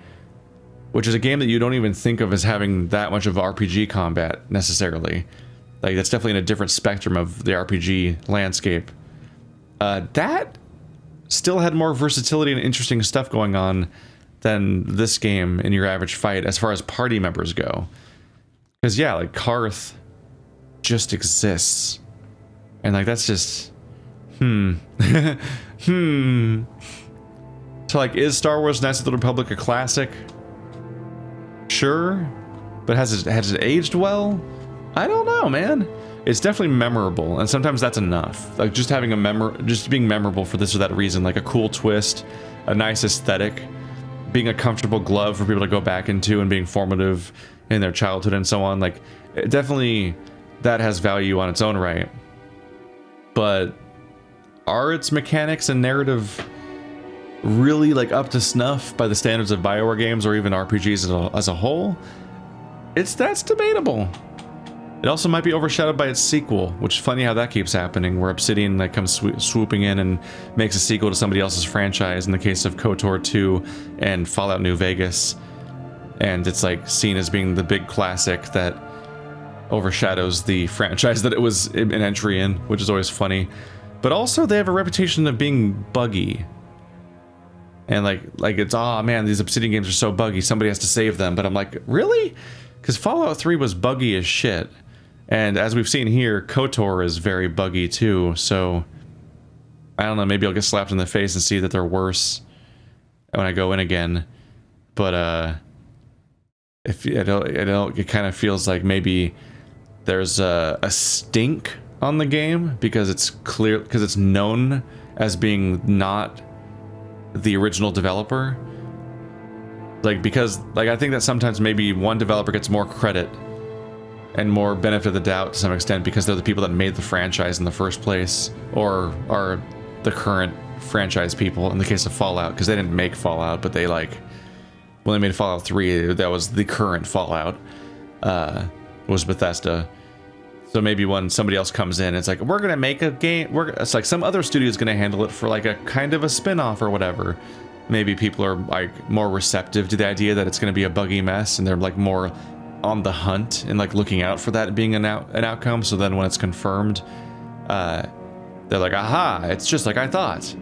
which is a game that you don't even think of as having that much of RPG combat necessarily, like that's definitely in a different spectrum of the RPG landscape, that still had more versatility and interesting stuff going on than this game in your average fight as far as party members go. Because yeah, like Karth just exists, and like that's just So like, is Star Wars Knights of the Republic a classic? Sure, but has it aged well? I don't know, man. It's definitely memorable, and sometimes that's enough. Like just having just being memorable for this or that reason, like a cool twist, a nice aesthetic, being a comfortable glove for people to go back into and being formative in their childhood and so on. Like, definitely that has value on its own right. But are its mechanics and narrative really like up to snuff by the standards of BioWare games or even RPGs as a whole? That's debatable. It also might be overshadowed by its sequel, which is funny how that keeps happening, where Obsidian like comes swooping in and makes a sequel to somebody else's franchise, in the case of KOTOR 2 and Fallout New Vegas. And it's like seen as being the big classic that overshadows the franchise that it was an entry in, which is always funny. But also they have a reputation of being buggy. And like it's, oh man, these Obsidian games are so buggy, somebody has to save them. But I'm like, really? Because Fallout 3 was buggy as shit. And as we've seen here, KOTOR is very buggy too, so I don't know, maybe I'll get slapped in the face and see that they're worse when I go in again. But it kind of feels like maybe there's a stink on the game because it's known as being not the original developer. Because I think that sometimes maybe one developer gets more credit and more benefit of the doubt to some extent because they're the people that made the franchise in the first place, or are the current franchise people in the case of Fallout, because they didn't make Fallout, but they when they made Fallout 3, that was the current Fallout, was Bethesda. So maybe when somebody else comes in, it's like, we're gonna make a game, it's like some other studio is gonna handle it for like a kind of a spin-off or whatever. Maybe people are like more receptive to the idea that it's gonna be a buggy mess, and they're like more on the hunt and like looking out for that being an outcome. So then when it's confirmed, they're like, aha, it's just like I thought.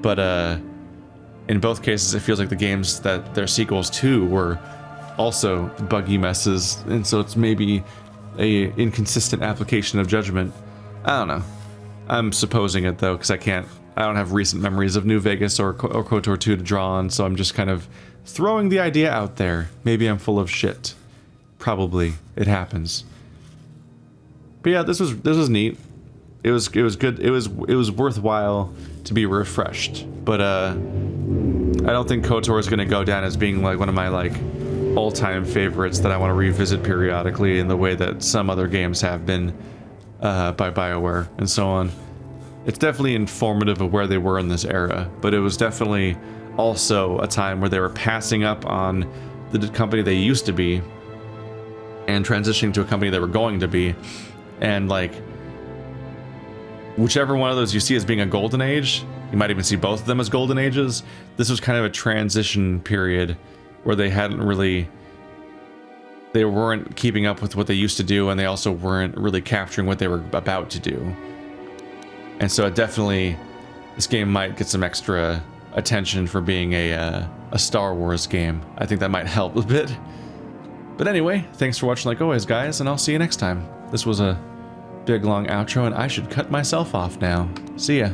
But in both cases, it feels like the games that they're sequels to were also buggy messes, and so it's maybe a inconsistent application of judgment. I don't know. I'm supposing it though, because I don't have recent memories of New Vegas or KOTOR 2 to draw on, so I'm just kind of throwing the idea out there. Maybe I'm full of shit. Probably. It happens. But yeah, this was neat. It was good. It was worthwhile to be refreshed. But I don't think KOTOR is gonna go down as being like one of my like all-time favorites that I want to revisit periodically in the way that some other games have been by BioWare and so on. It's definitely informative of where they were in this era, but it was definitely also a time where they were passing up on the company they used to be and transitioning to a company they were going to be. And like, whichever one of those you see as being a golden age, you might even see both of them as golden ages. This was kind of a transition period where they weren't keeping up with what they used to do, and they also weren't really capturing what they were about to do. And so this game might get some extra attention for being a Star Wars game. I think that might help a bit. But anyway, thanks for watching like always, guys, and I'll see you next time. This was a big long outro, and I should cut myself off now. See ya.